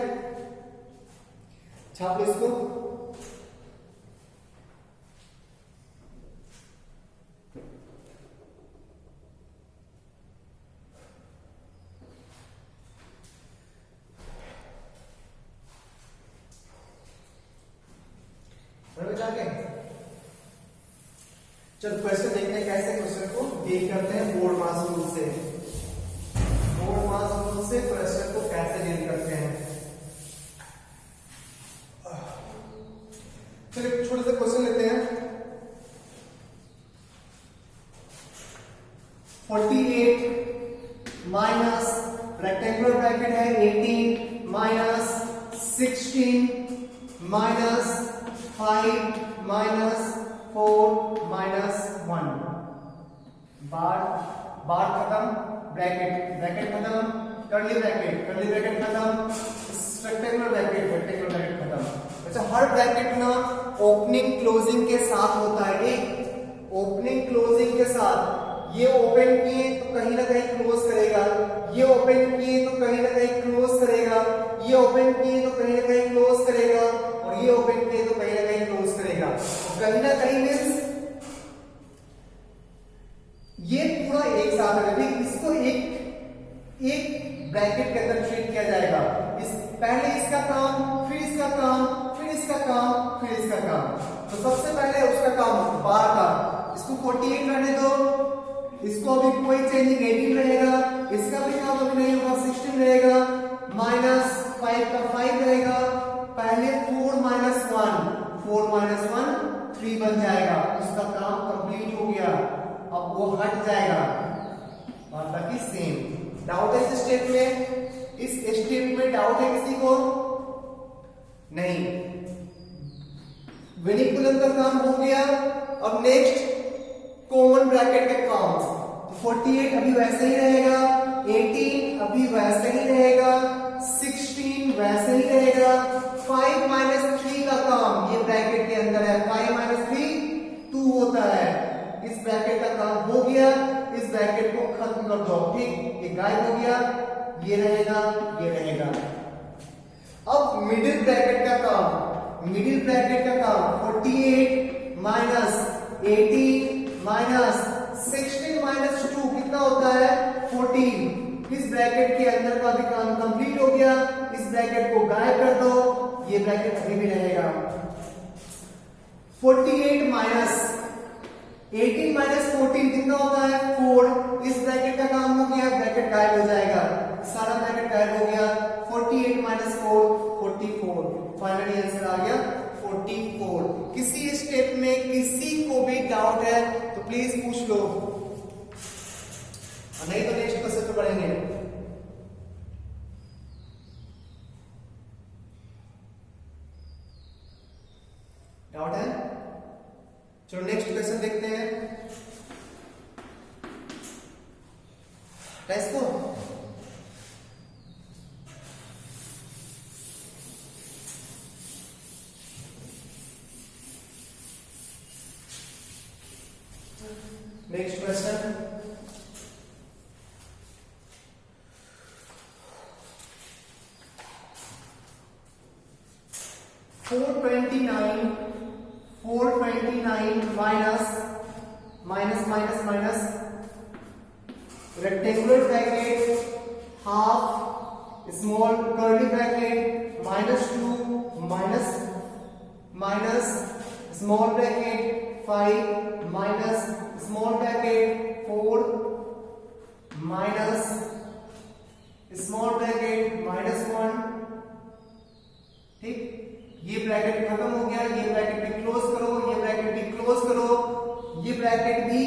छाप लो इसको। चलो क्वेश्चन देखते हैं, कैसे क्वेश्चन को डील करते हैं बोर्ड मास रूल से। बोर्ड मास रूल से क्वेश्चन को कैसे डील करते हैं। चलिए छोटे से क्वेश्चन लेते हैं। 48 माइनस रेक्टेंगुलर ब्रैकेट है 18 माइनस 16 माइनस 5 माइनस 4 माइनस 1। बार खत्म, ब्रैकेट खत्म, कर्ली ब्रैकेट खत्म, रेक्टेंगुलर ब्रैकेट खत्म। अच्छा, हर ब्रैकेट ना ओपनिंग क्लोजिंग के साथ होता है, ठीक। ओपनिंग क्लोजिंग के साथ, ये ओपन किए तो कहीं ना कहीं क्लोज करेगा, ये ओपन किए तो कहीं ना कहीं क्लोज करेगा, ये ओपन किए तो कहीं ना कहीं क्लोज करेगा और ये ओपन किए तो कहीं ना कहीं क्लोज करेगा। कहीं ना कहीं मींस ये पूरा एक साथ है, ठीक। इसको एक ब्रैकेट के अंदर ट्रीट किया जाएगा। इस पहले इसका काम, फिर इसका काम, फिर इसका काम, फिर इसका काम। तो सबसे पहले उसका काम बार का, इसको 48 रहने दो, इसको अभी कोई चेंजिंग 18 रहेगा, इसका भी काम अभी नहीं होगा, 16 रहेगा, माइनस 5 का 5 रहेगा, पहले 4 माइनस 1, 4 माइनस 1 3 बन जाएगा, उसका काम कंप्लीट हो गया, अब वो हट जाएगा और बाकी सेम। डाउट है इस स्टेप में? इस स्टेप में डाउट है किसी को? नहीं। विनिकुलम का काम हो गया। अब नेक्स्ट कॉमन ब्रैकेट का काम, 48 अभी वैसे ही रहेगा, 18 अभी वैसे ही रहेगा, 16 वैसे ही रहेगा, 5 माइनस 3 का काम ये ब्रैकेट के अंदर है, 5 माइनस 3 2 होता है, इस ब्रैकेट का काम हो गया, इस ब्रैकेट को खत्म कर दो, ठीक, ये गायब हो गया, ये रहेगा, ये रहेगा। अब मिडिल ब्रैकेट का काम, मिडिल ब्रैकेट का काम 48 माइनस 18 माइनस 16 माइनस 2 कितना होता है? 14। इस ब्रैकेट के अंदर का भी काम कंप्लीट हो गया, इस ब्रैकेट को गायब कर दो, ये ब्रैकेट अभी भी रहेगा। 48 माइनस 18 माइनस 14 कितना होता है? 4। इस ब्रैकेट का काम हो गया, ब्रैकेट गायब हो जाएगा, सारा ब्रैकेट गायब हो गया। 48 माइनस 4 44, फाइनली आंसर आ गया 44। किसी स्टेप में किसी को भी डाउट है तो प्लीज पूछ लो, नहीं तो नेक्स्ट क्वेश्चन पे पढ़ेंगे। डाउट है? चलो नेक्स्ट क्वेश्चन देखते हैं। टेस्ट को next question, $429 minus minus minus rectangular bracket half small curly bracket -2 minus minus small bracket 5 minus small bracket 4 minus small bracket -1, ठीक, ये ब्रैकेट खत्म हो गया, ये ब्रैकेट भी क्लोज करो, ये ब्रैकेट भी क्लोज करो, ये ब्रैकेट भी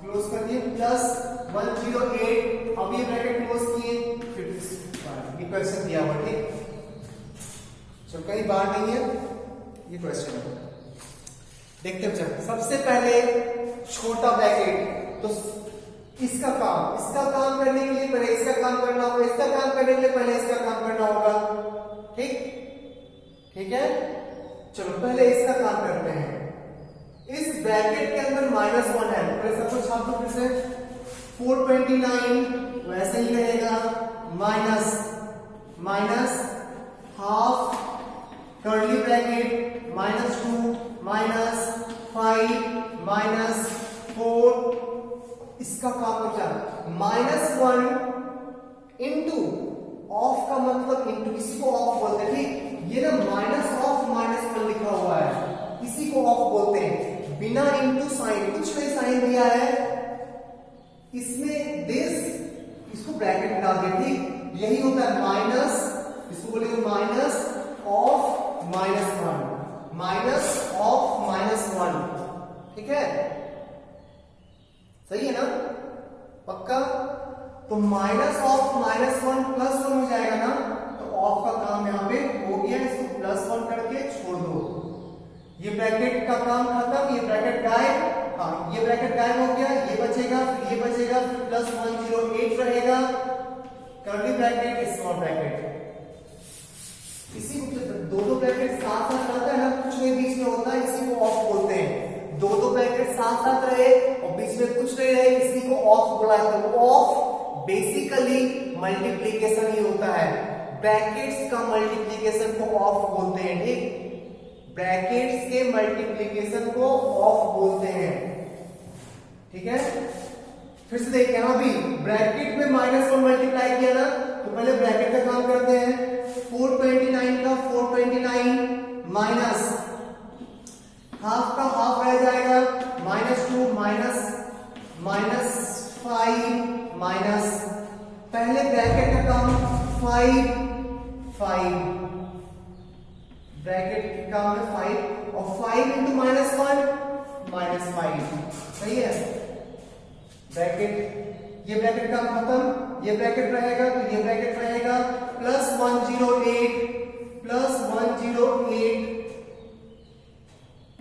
क्लोज कर दिए, प्लस 108, अब ये ब्रैकेट क्लोज किए, फिर ये क्वेश्चन दिया हुआ, ठीक, चलो कहीं बाहर नहीं है, ये क्वेश्चन है, देखते हैं। चलो सबसे पहले छोटा ब्रैकेट, तो इसका काम करने के लिए पहले इसका काम करना होगा, इसका काम करने के लिए पहले इसका काम करना होगा, ठीक, ठीक है। चलो पहले इसका काम करते हैं। इस ब्रैकेट के अंदर -1 है, पहले सब कुछ छाप दो फिर से। 429 वैसे ही रहेगा, minus minus half curly bracket -2 minus 5 minus 4, इसका काम क्या? -1 इंटू ऑफ का मतलब इंटू, इसी को ऑफ बोलते हैं, ठीक, ये ना माइनस ऑफ -1 लिखा हुआ है, इसी को ऑफ बोलते हैं, बिना इंटू साइन, कुछ नहीं साइन दिया है, इसमें दिस, इसको ब्रैकेट में डाल दे, ठीक, यही होता है माइनस, इसको बोलेंगे माइनस ऑफ -1, माइनस ऑफ -1, ठीक है, सही है ना, पक्का। तो माइनस ऑफ -1 +1 हो जाएगा ना, तो ऑफ का काम यहां पे हो गया, इसको +1 करके छोड़ दो, ये ब्रैकेट का काम खत्म, ये ब्रैकेट गायब, हाँ ये ब्रैकेट गायब हो गया, ये बचेगा, फिर ये बचेगा, फिर +108 रहेगा, कर्ली ब्रैकेट स्मॉल ब्रैकेट, इसी दो ब्रैकेट साथ साथ रहता है ना, कुछ नहीं बीच में होता है, इसी को ऑफ बोलते हैं। दो ब्रैकेट साथ साथ रहे और बीच में कुछ नहीं रहे, इसी को ऑफ बोला जाता है। ऑफ बेसिकली मल्टीप्लीकेशन ही होता है, ब्रैकेट्स का मल्टीप्लीकेशन को ऑफ बोलते हैं, ठीक, ब्रैकेट्स के मल्टीप्लीकेशन को ऑफ बोलते हैं, ठीक है। फिर से देखिए, यहां भी ब्रैकेट में -1 मल्टीप्लाई किया ना, तो पहले ब्रैकेट का काम करते हैं। 429 का 429 माइनस हाफ का हाफ रह जाएगा, -2 -5 माइनस पहले ब्रैकेट का काम 5 ब्रैकेट का काम है 5 और 5 इंटू -1 -5, सही है। ब्रैकेट ये ब्रैकेट का खत्म, ये ब्रैकेट रहेगा तो ये ब्रैकेट रहेगा +108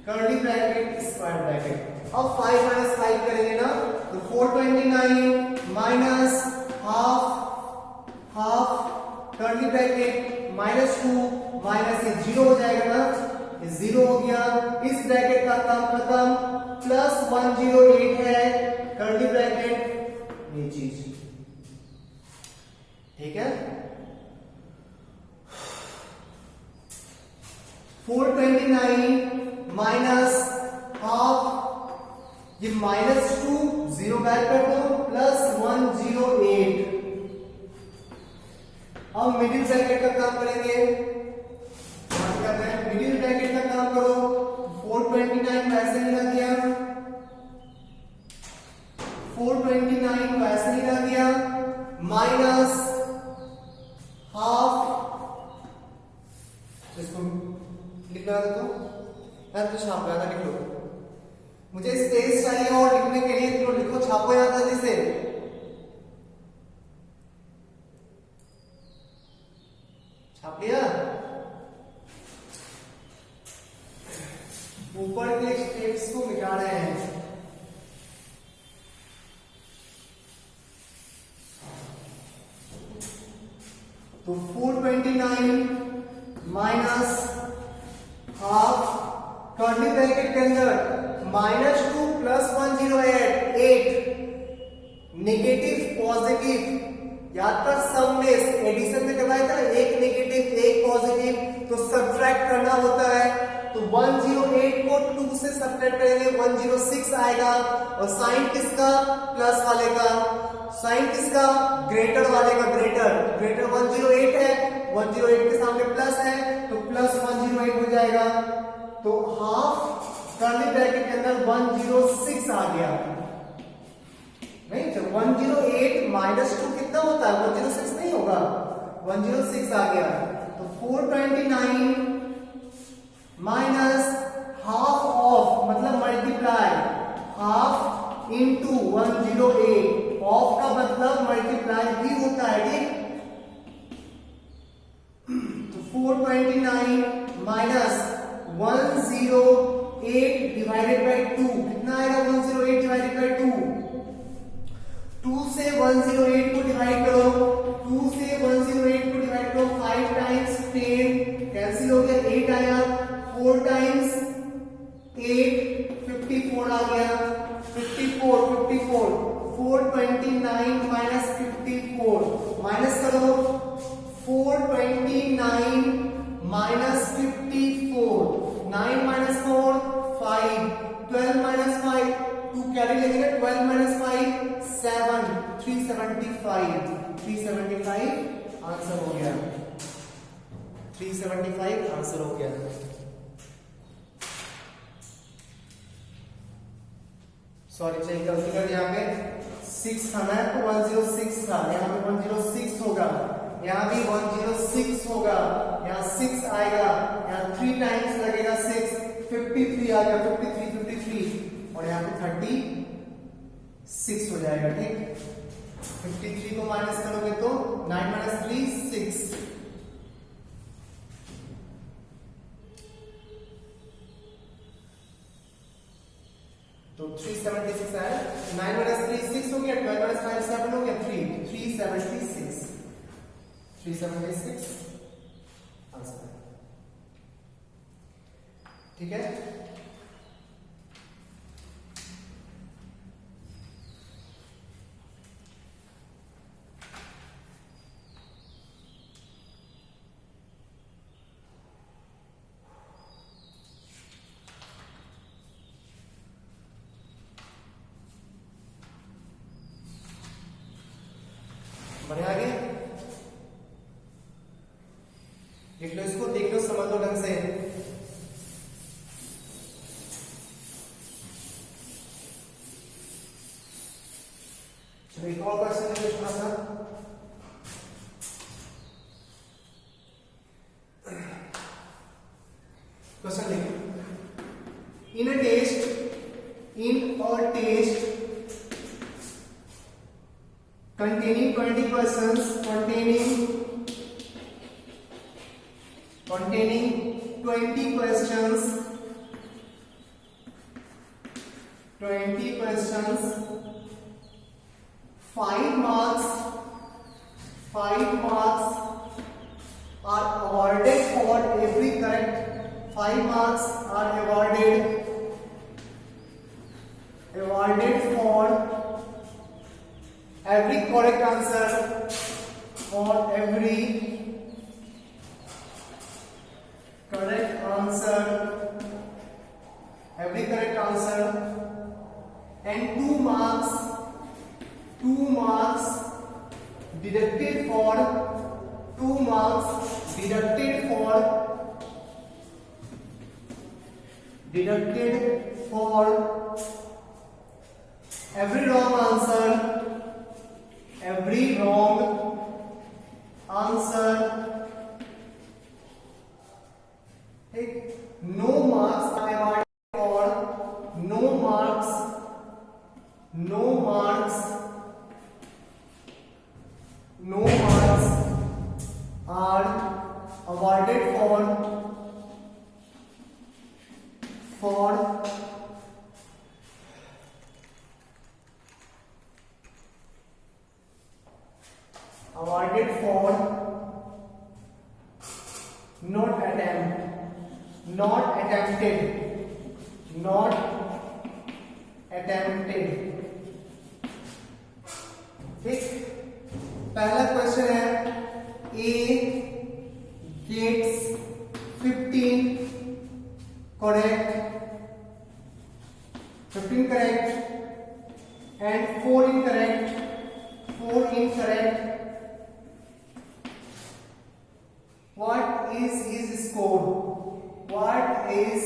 कर्ली ब्रैकेट स्क्वायर ब्रैकेट। अब 5 माइनस 5 करेंगे ना तो 429 minus half curly bracket -2 minus ये 0 हो जाएगा ना, ये 0 हो गया। इस ब्रैकेट का काम खत्म, +108 है कर्ली ब्रैकेट ये चीज, ठीक है। 429 माइनस हाफ ये -2 0 बैक कर दो +108। अब मिडिल ब्रैकेट का काम करेंगे, मिडिल ब्रैकेट का काम करो। 429 वैसे ही रह गया, 429 वैसे ही रह गया माइनस हाफ, इसको लिखना देखो यार, तो छाप रहा था, लिख लो। मुझे स्पेस चाहिए और लिखने के लिए, तो लिखो, छापो यार जल्दी से। छाप लिया? ऊपर के स्टेप्स को मिटा रहे हैं। तो 429 माइनस हाफ कर्ली ब्रैकेट के अंदर -2 +108 नेगेटिव पॉजिटिव, याद कर सम में एडिशन में करवाया था, एक नेगेटिव एक पॉजिटिव, तो सब्ट्रैक्ट करना होता है। तो 108 को 2 से सब्ट्रैक्ट करेंगे 106 आएगा, और साइन किसका, प्लस वाले का, साइन किसका, ग्रेटर वाले का, ग्रेटर 108 है, 108 के सामने प्लस है तो +108 हो जाएगा। तो हाफ कर्ली ब्रैकेट के अंदर 106 आ गया, नहीं तो 108 -2 कितना होता है, 106 नहीं होगा, 106 आ गया। तो 429 माइनस हाफ ऑफ मतलब मल्टीप्लाई, हाफ इंटू 108, ऑफ का मतलब मल्टीप्लाई भी होता है, ठीक। तो 429 माइनस 108 डिवाइडेड बाई 2 कितना आएगा, 108 डिवाइडेड बाई 2 से 108 को डिवाइड करो, 2 से 108 को डिवाइड करो, 5 टाइम्स 10 कैंसिल हो गया, 8 आया, 4 टाइम्स 8 54 आ गया, 54 429 माइनस 54 माइनस करो, 429 माइनस 54, 9 माइनस 4 5, 12 माइनस 5 2 कैरी लेंगे, 12 माइनस 5 7, 375 आंसर हो गया, 375 आंसर हो गया। सॉरी चाहिए गलती कर, यहाँ पे 6 था ना, तो 106 था, यहाँ पे 106 होगा, यहाँ भी 106 होगा, यहाँ 6 आएगा, यहाँ 3 टाइम्स लगेगा 6, 53 आ गया, 53 और यहाँ पे 36 हो जाएगा, ठीक। 53 को माइनस करोगे तो 9 माइनस 3 6, तो 376 आया, 9 माइनस 3 6 हो गया, 12 माइनस 5 7 हो गया, 376 आंसर, ठीक है। बढ़िया आगे देख लो इसको, देख लो, समझ लो ढंग से। चलो एक और क्वेश्चन देखो छोटा सा। क्वेश्चन देखो, in a taste containing 20 persons, containing 20 questions, 5 marks are awarded for every correct, 5 marks are awarded for every correct answer, for every correct answer, and 2 marks deducted for every wrong answer, ठीक। no marks are awarded for not attempted, ठीक। पहला क्वेश्चन है, A gets 15 correct and 4 incorrect. What is his score? What is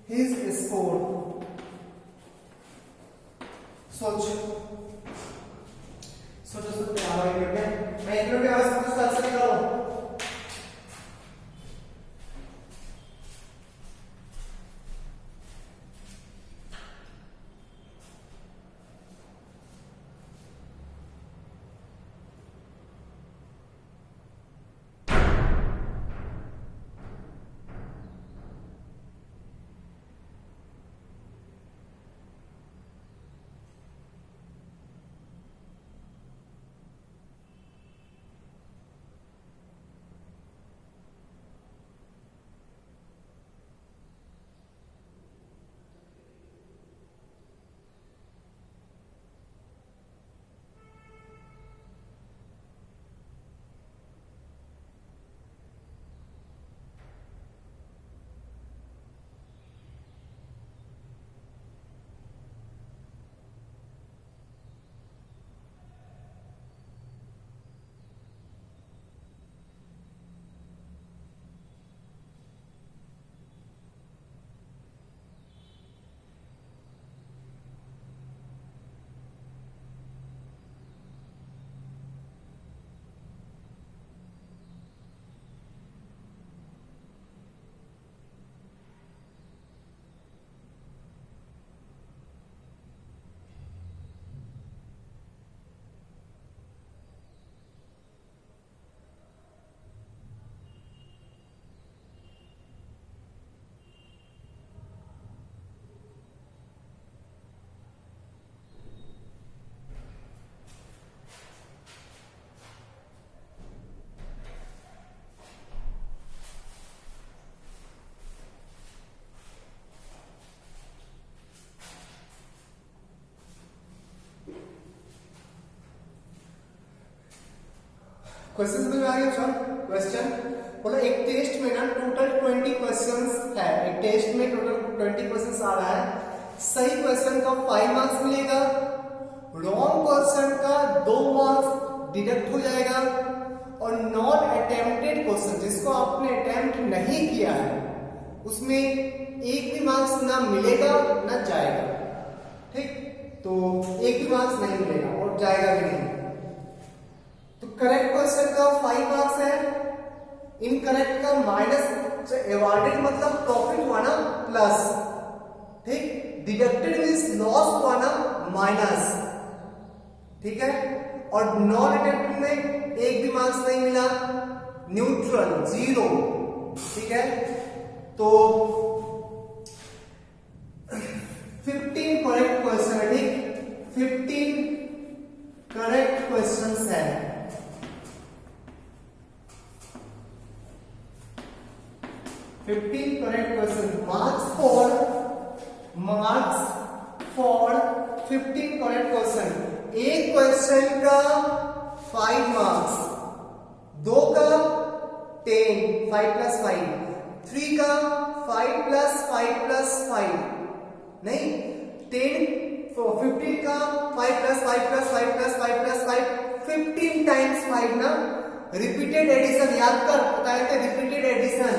his score? सोचो तैयार हो गए। मैं एक मिनट में आंसर निकालो। क्वेश्चन समझ में आ गया? सर क्वेश्चन बोलो, एक टेस्ट में ना टोटल 20 क्वेश्चंस है। एक टेस्ट में टोटल 20 क्वेश्चंस आ रहा है। सही क्वेश्चन का 5 मार्क्स मिलेगा, रॉन्ग क्वेश्चन का 2 मार्क्स डिडक्ट हो जाएगा, और नॉन अटेम्प्टेड क्वेश्चन जिसको आपने अटेम्प्ट नहीं किया है उसमें एक भी मार्क्स ना मिलेगा ना जाएगा। ठीक, तो एक भी मार्क्स नहीं मिलेगा और जाएगा भी नहीं। तो करेक्ट क्वेश्चन का 5 मार्क्स है, इनकरेक्ट का माइनस, अवॉर्डेड मतलब प्रॉफिट हुआ ना प्लस, ठीक, डिडक्टेड मींस लॉस हुआ ना माइनस, ठीक है, और नॉन अटेम्प्टेड में एक भी मार्क्स नहीं मिला, न्यूट्रल 0, ठीक है। तो 15 करेक्ट क्वेश्चन है, ठीक, 15 करेक्ट क्वेश्चंस है। 15 correct question, marks for 15 correct question. एक क्वेश्चन का 5 मार्क्स, 2 का 10, 5 प्लस 5, 3 का 5 प्लस 5 प्लस 5, नहीं 10, 15 का 5 plus 5 plus 5 plus 5 plus 5, 15 times 5 ना, रिपीटेड एडिशन याद कर, बताए थे रिपीटेड एडिशन।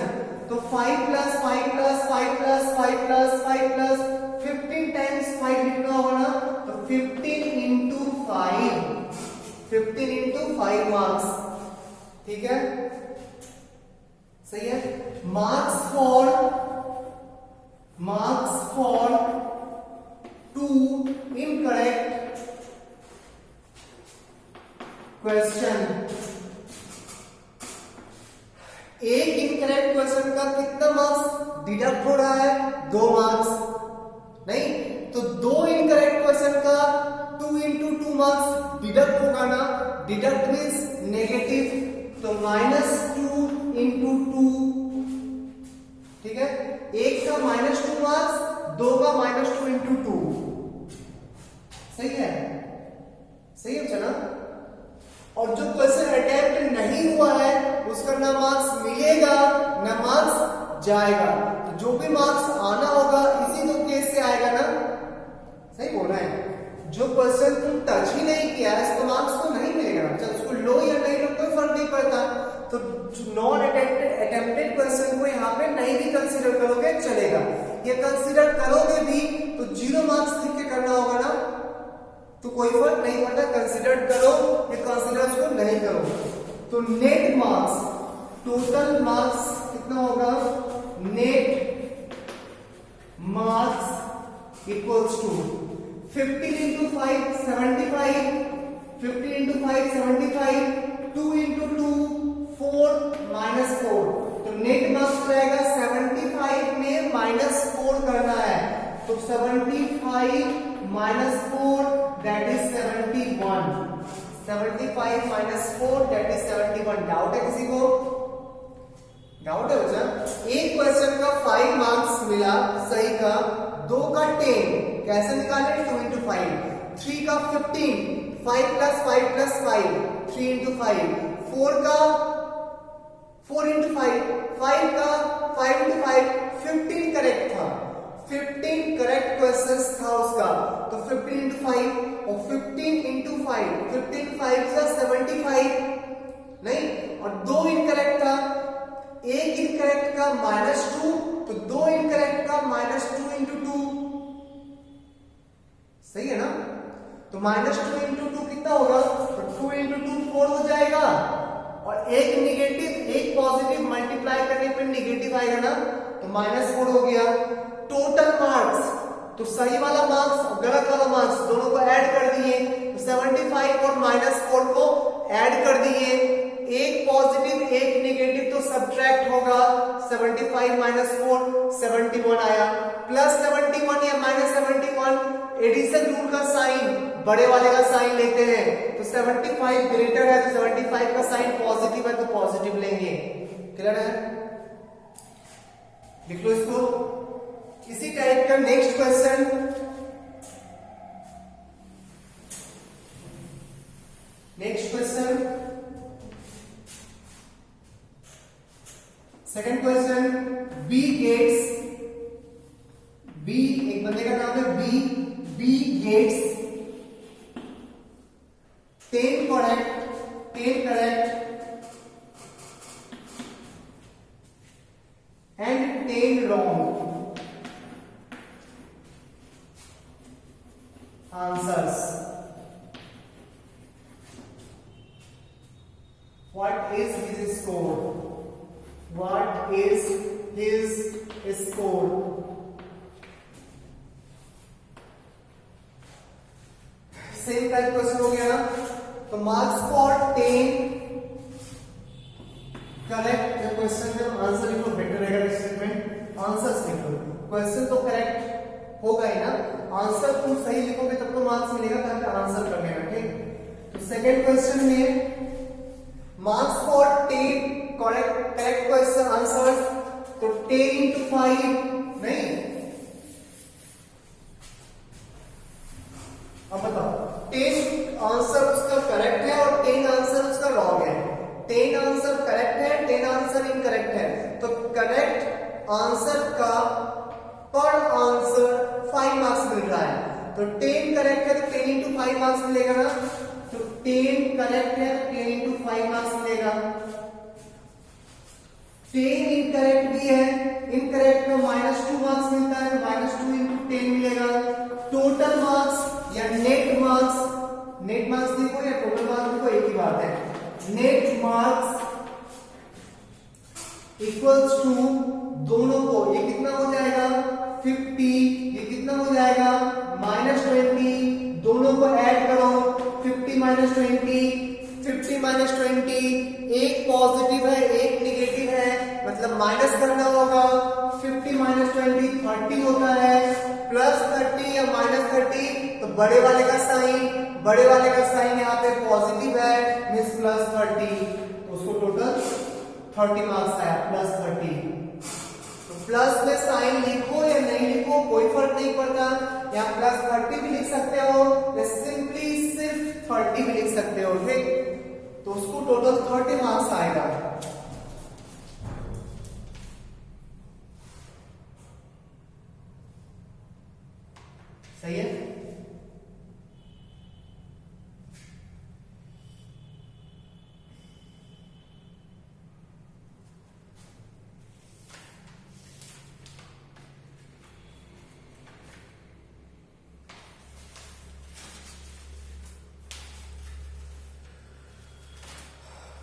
तो 5 plus 5 plus 5 plus 5 plus 5 plus 15 times 5 लिखना होगा ना, तो 15 इंटू 5, 15 इंटू 5 मार्क्स, ठीक है, सही है। Marks for 2 incorrect question. एक इनकरेक्ट क्वेश्चन का कितना मार्क्स डिडक्ट हो रहा है, 2 मार्क्स, नहीं तो 2 इनकरेक्ट क्वेश्चन का 2 इंटू 2 मार्क्स डिडक्ट होगा ना, डिडक्ट मीन्स नेगेटिव, तो -2 इंटू 2, ठीक है, एक का -2 मार्क्स, 2 का -2 इंटू 2, सही है, सही है चला। और जो क्वेश्चन अटेम्प्ट नहीं हुआ है उसका ना मार्क्स मिलेगा ना मार्क्स जाएगा, तो जो भी मार्क्स आना होगा इसी 2 केस से आएगा ना, सही बोल रहा है। जो क्वेश्चन तुम टच ही नहीं किया है उसको मार्क्स तो नहीं मिलेगा, चाहे उसको लो या नहीं लो कोई फर्क नहीं पड़ता। तो नॉन अटेम्प्टेड क्वेश्चन को यहाँ पे नहीं भी कंसीडर करोगे चलेगा, ये कंसीडर करोगे भी तो 0 मार्क्स लिख के करना होगा ना, तो कोई फर्क नहीं पड़ता, कंसीडर करो या कंसीडर उसको नहीं करो। तो नेट मार्क्स, टोटल मार्क्स कितना होगा, net marks equals to 15 into 5 75, 15 into 5 75, 2 into 2 4 -4, तो नेट मार्क्स रहेगा 75 में -4 करना है, तो 75 -4 that is 71, 75 -4 that is 71। Doubt है किसी को, डाउट है बच्चा। एक क्वेश्चन का 5 मार्क्स मिला सही का, 2 का 10 कैसे निकाले, 2 इंटू 5, 3 का 15, 5 प्लस 5 प्लस 5, 3 इंटू 5, 4 का 4 इंटू 5, 5 का 5 इंटू 5, 15 करेक्ट था, 15 करेक्ट क्वेश्चंस था उसका, तो 15 इंटू 5 और 15 इंटू 5, 15 5 का 75, नहीं, और 2 इनकरेक्ट था, एक इनकरेक्ट का -2, तो 2 इनकरेक्ट का -2 इंटू 2, सही है ना, तो -2 इंटू 2 कितना होगा, तो 2 इंटू 2 4 हो जाएगा, और एक नेगेटिव एक पॉजिटिव मल्टीप्लाई करने पे नेगेटिव आएगा ना, तो -4 हो गया। टोटल मार्क्स, तो सही वाला मार्क्स और गलत वाला मार्क्स दोनों को ऐड कर दिए, तो 75 और -4 को ऐड कर दिए, एक पॉजिटिव एक नेगेटिव तो सब्ट्रैक्ट होगा, 75 -4 71 आया, +71 या -71 एडिशन रूल का साइन बड़े वाले का साइन लेते हैं, तो 75 ग्रेटर है तो 75 का साइन पॉजिटिव है तो पॉजिटिव लेंगे। क्लियर है, लिख लो इसको। इसी टाइप का next question, second question, B एक बंदे का नाम है B gets 10 correct 10 correct and 10 wrong answers. What is his score? What is his score? Same type question हो गया ना. तो मार्क्स फॉर 10 करेक्ट. जब क्वेश्चन का आंसर लिखो बेटर रहेगा. स्टेटमेंट आंसर्स लिखो. क्वेश्चन तो करेक्ट होगा ही ना. आंसर तुम सही लिखोगे तब तो मार्क्स मिलेगा. कहां पे आंसर करने का. ठीक. तो सेकंड क्वेश्चन में marks for 10 correct question answer. तो 10 into 5 नहीं. अब बताओ 10 आंसर उसका करेक्ट है और 10 आंसर उसका रॉन्ग है. 10 आंसर करेक्ट है, 10 आंसर इनकरेक्ट है. तो करेक्ट आंसर का पर आंसर 5 मार्क्स मिल रहा है. तो 10 करेक्ट है तो 10 into 5 मार्क्स मिलेगा ना. तो 10 करेक्ट है तो 10 into 5 मार्क्स मिलेगा. 10 इनकरेक्ट भी है. इनकरेक्ट में -2 मार्क्स मिलता है. -2 into 10 मिलेगा. टोटल मार्क्स या नेट मार्क्स देखो या टोटल मार्क्स देखो एक ही बात है. नेट मार्क्स इक्वल्स टू दोनों को ये कितना हो जाएगा 50. ये कितना हो जाएगा -20. दोनों को ऐड करो 50 - 20. 50 - 20 एक पॉजिटिव है एक निगेटिव है मतलब माइनस करना होगा. 50 - 20 30 होता है. +30 या -30 तो बड़े वाले का साइन यहाँ पे पॉजिटिव है मींस +30. तो उसको टोटल 30 मार्क्स आया. +30. तो प्लस में साइन लिखो या नहीं लिखो कोई फर्क नहीं पड़ता. यहाँ +30 भी लिख सकते हो या सिंपली सिर्फ 30 भी लिख सकते हो. ठीक. तो उसको टोटल 30 मार्क्स आएगा. सही है.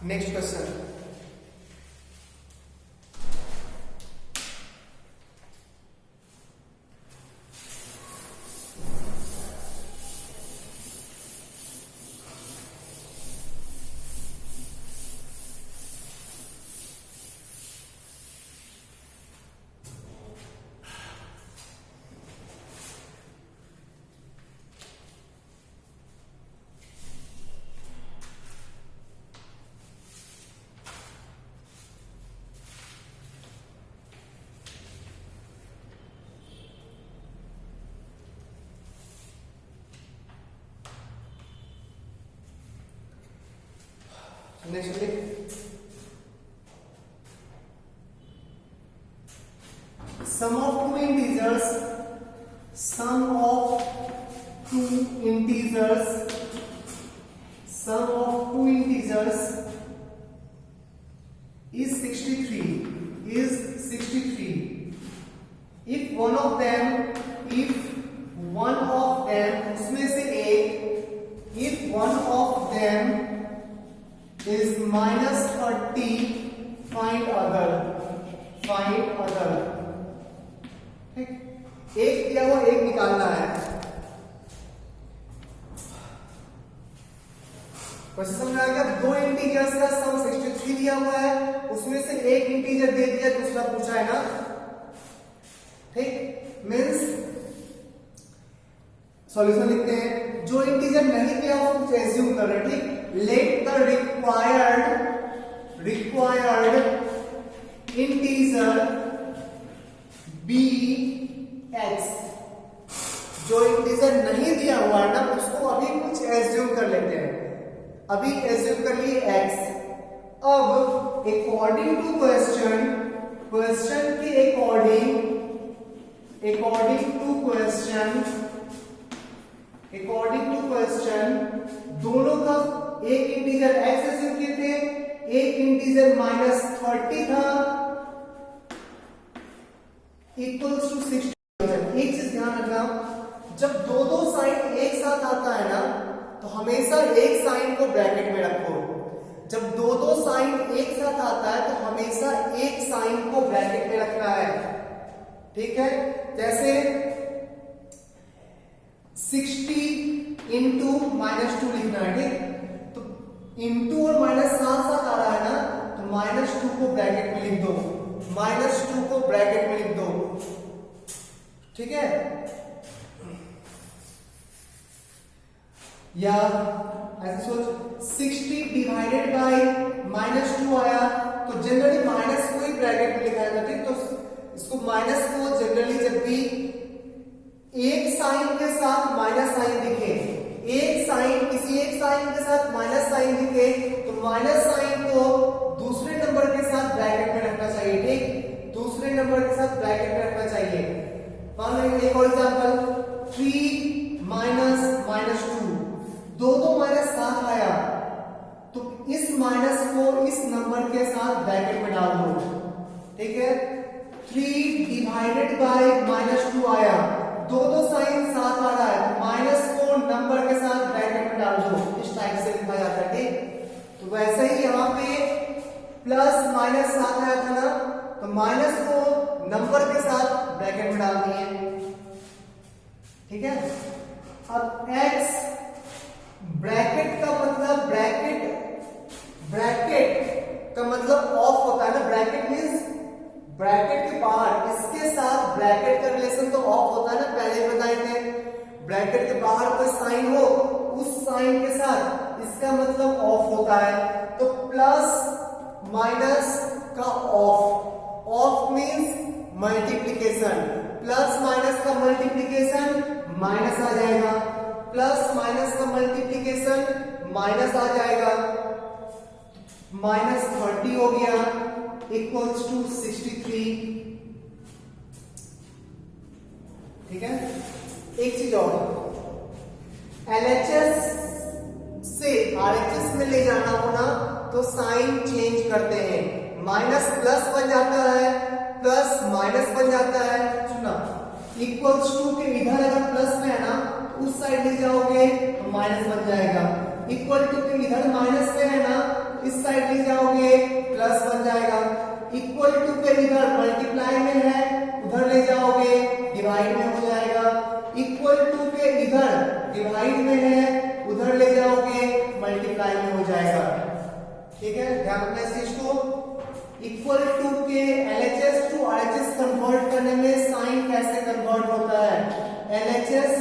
Next question. Next week. Sum of two integers is 63. If one of them उसमें से एक if one of them is -30 find other. ठीक. एक दिया हुआ एक निकालना है. समझ में आ गया. दो इंटीजर्स का सम 63 दिया हुआ है उसमें से एक इंटीजर दे दिया दूसरा पूछा है ना. ठीक. मींस सॉल्यूशन लिखते हैं. जो इंटीजर नहीं दिया वो कुछ एज्यूम कर रहे हैं. ठीक. Let the required integer be x. जो इंटीजर नहीं दिया हुआ है ना उसको अभी कुछ एज्यूम कर लेते हैं. अभी एज्यूम कर लिए x. अब अकॉर्डिंग टू क्वेश्चन के अकॉर्डिंग टू क्वेश्चन दोनों का एक इंटीजर x एज्यूम एक इंटीजर -30 था इक्वल्स टू 60। एक चीज ध्यान रखना, जब दो दो साइन एक साथ आता है ना तो हमेशा एक साइन को ब्रैकेट में रखो। जब दो दो साइन एक साथ आता है तो हमेशा एक साइन को ब्रैकेट में रखना है, ठीक है। जैसे 60 इंटू -2 लिखना है, ठीक। तो इंटू और माइनस साथ साथ आ रहा है ना, तो -2 को ब्रैकेट में लिख दो, -2 को ब्रैकेट में लिख दो, ठीक है। या ऐसे सोच 60 डिवाइडेड बाय -2 आया तो जनरली माइनस को ही ब्रैकेट में लिखा जाता है, ठीक। तो इसको माइनस को जनरली जब भी एक साइन के साथ माइनस साइन दिखे, एक साइन किसी एक साइन के साथ माइनस साइन दिखे तो माइनस साइन को दूसरे नंबर के साथ ब्रैकेट में रखना चाहिए, ठीक। दूसरे नंबर के साथ ब्रैकेट में रखना चाहिए। मान लीजिए एक और एग्जांपल 3 माइनस -2, दो माइनस साथ आया तो इस माइनस को इस नंबर के साथ ब्रैकेट में डाल दो, ठीक है। 3 डिवाइडेड बाय -2 आया, दो साइन साथ आ रहा है, माइनस को नंबर के साथ ब्रैकेट में डाल दो, इस टाइप से लिखा जाता है, ठीक। तो वैसे ही यहाँ पे प्लस माइनस साथ आया था ना, तो माइनस को नंबर के साथ ब्रैकेट में डाल दिए, ठीक है। अब x ब्रैकेट का मतलब ब्रैकेट का मतलब ऑफ होता है ना, ब्रैकेट मींस ब्रैकेट के बाहर, इसके साथ ब्रैकेट का रिलेशन तो ऑफ होता है ना, पहले बताए थे। ब्रैकेट के बाहर कोई साइन हो उस साइन के साथ इसका मतलब ऑफ होता है। तो प्लस माइनस का of means multiplication, plus minus का मल्टीप्लिकेशन माइनस आ जाएगा, प्लस माइनस का मल्टीप्लिकेशन माइनस आ जाएगा, -30 हो गया इक्वल्स टू 63, ठीक है। एक चीज और, LHS से RHS में ले जाना हो ना तो साइन चेंज करते हैं, माइनस प्लस बन जाता है, प्लस माइनस बन जाता है। सुना, इक्वल्स टू के इधर अगर प्लस में है ना उस साइड ले जाओगे तो माइनस बन जाएगा, इक्वल टू के इधर माइनस में है ना इस साइड ले जाओगे प्लस बन जाएगा, इक्वल टू के इधर मल्टीप्लाई में है उधर ले जाओगे डिवाइड में हो जाएगा, इक्वल टू के इधर डिवाइड में है उधर ले जाओगे मल्टीप्लाई में हो जाएगा, ठीक है। ध्यान रखना इस चीज को। इक्वल टू के LHS टू RHS कन्वर्ट करने में साइन कैसे कन्वर्ट होता है, LHS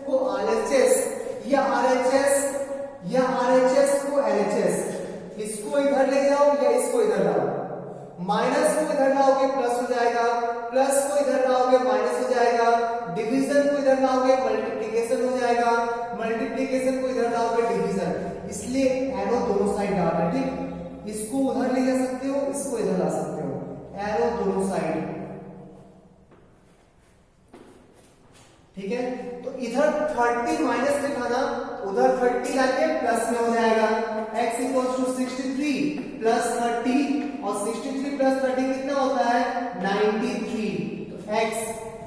को RHS या RHS को LHS, इसको इधर ले जाओ या इसको इधर लाओ, माइनस को इधर लाओगे प्लस हो जाएगा, प्लस को इधर लाओगे माइनस हो जाएगा, डिवीजन को इधर लाओगे मल्टीप्लिकेशन हो जाएगा, मल्टीप्लिकेशन को इधर लाओगे डिवीजन, इसलिए एरो दोनों साइड डालना, ठीक। इसको उधर ले जा सकते हो, इसको इधर ला सकते हो, एरो दोनों साइड, ठीक है। तो इधर 30 माइनस लिखा ना, उधर 30 लाके प्लस में हो जाएगा, x इक्वल्स टू 63 प्लस 30 और 63 प्लस 30 कितना होता है 93। तो x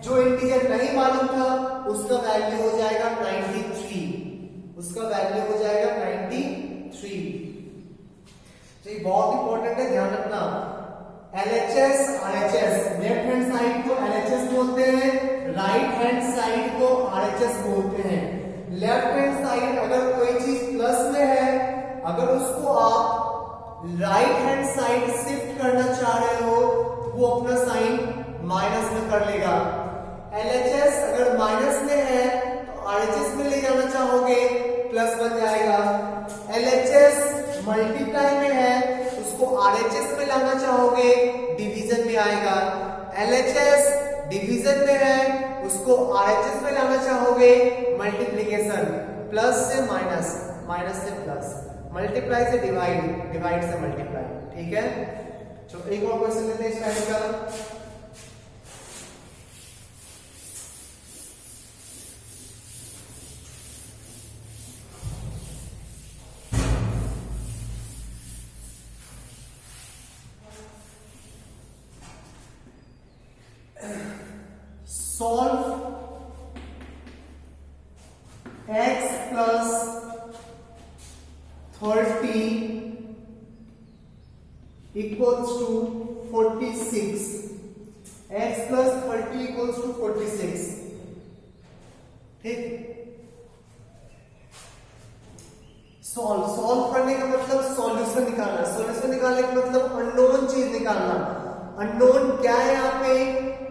जो इंटीजर नहीं मालूम था उसका वैल्यू हो जाएगा 93, उसका वैल्यू हो जाएगा 93। तो ये बहुत इंपॉर्टेंट है, ध्यान रखना। LHS RHS, left hand side को LHS बोलते हैं, राइट हैंड साइड को RHS बोलते हैं। लेफ्ट हैंड साइड अगर कोई चीज प्लस में है, अगर उसको आप राइट हैंड साइड शिफ्ट करना चाह रहे हो तो वो अपना साइन माइनस में कर लेगा। LHS अगर माइनस में है तो RHS में ले जाना चाहोगे प्लस बन जाएगा। LHS मल्टीप्लाई में है उसको RHS में लाना चाहोगे डिवीजन में आएगा। LHS डिवीजन में है उसको RHS में लाना चाहोगे मल्टीप्लिकेशन, प्लस से माइनस, माइनस से प्लस, मल्टीप्लाई से डिवाइड, डिवाइड से मल्टीप्लाई, ठीक है। तो एक और क्वेश्चन लेते हैं इस टाइप का। equals to 46, x plus 30 equals to 46। ठीक, सॉल्व करने का मतलब सॉल्यूशन निकालना, सॉल्यूशन निकालने का मतलब अननोन चीज निकालना। अननोन क्या है यहाँ पे?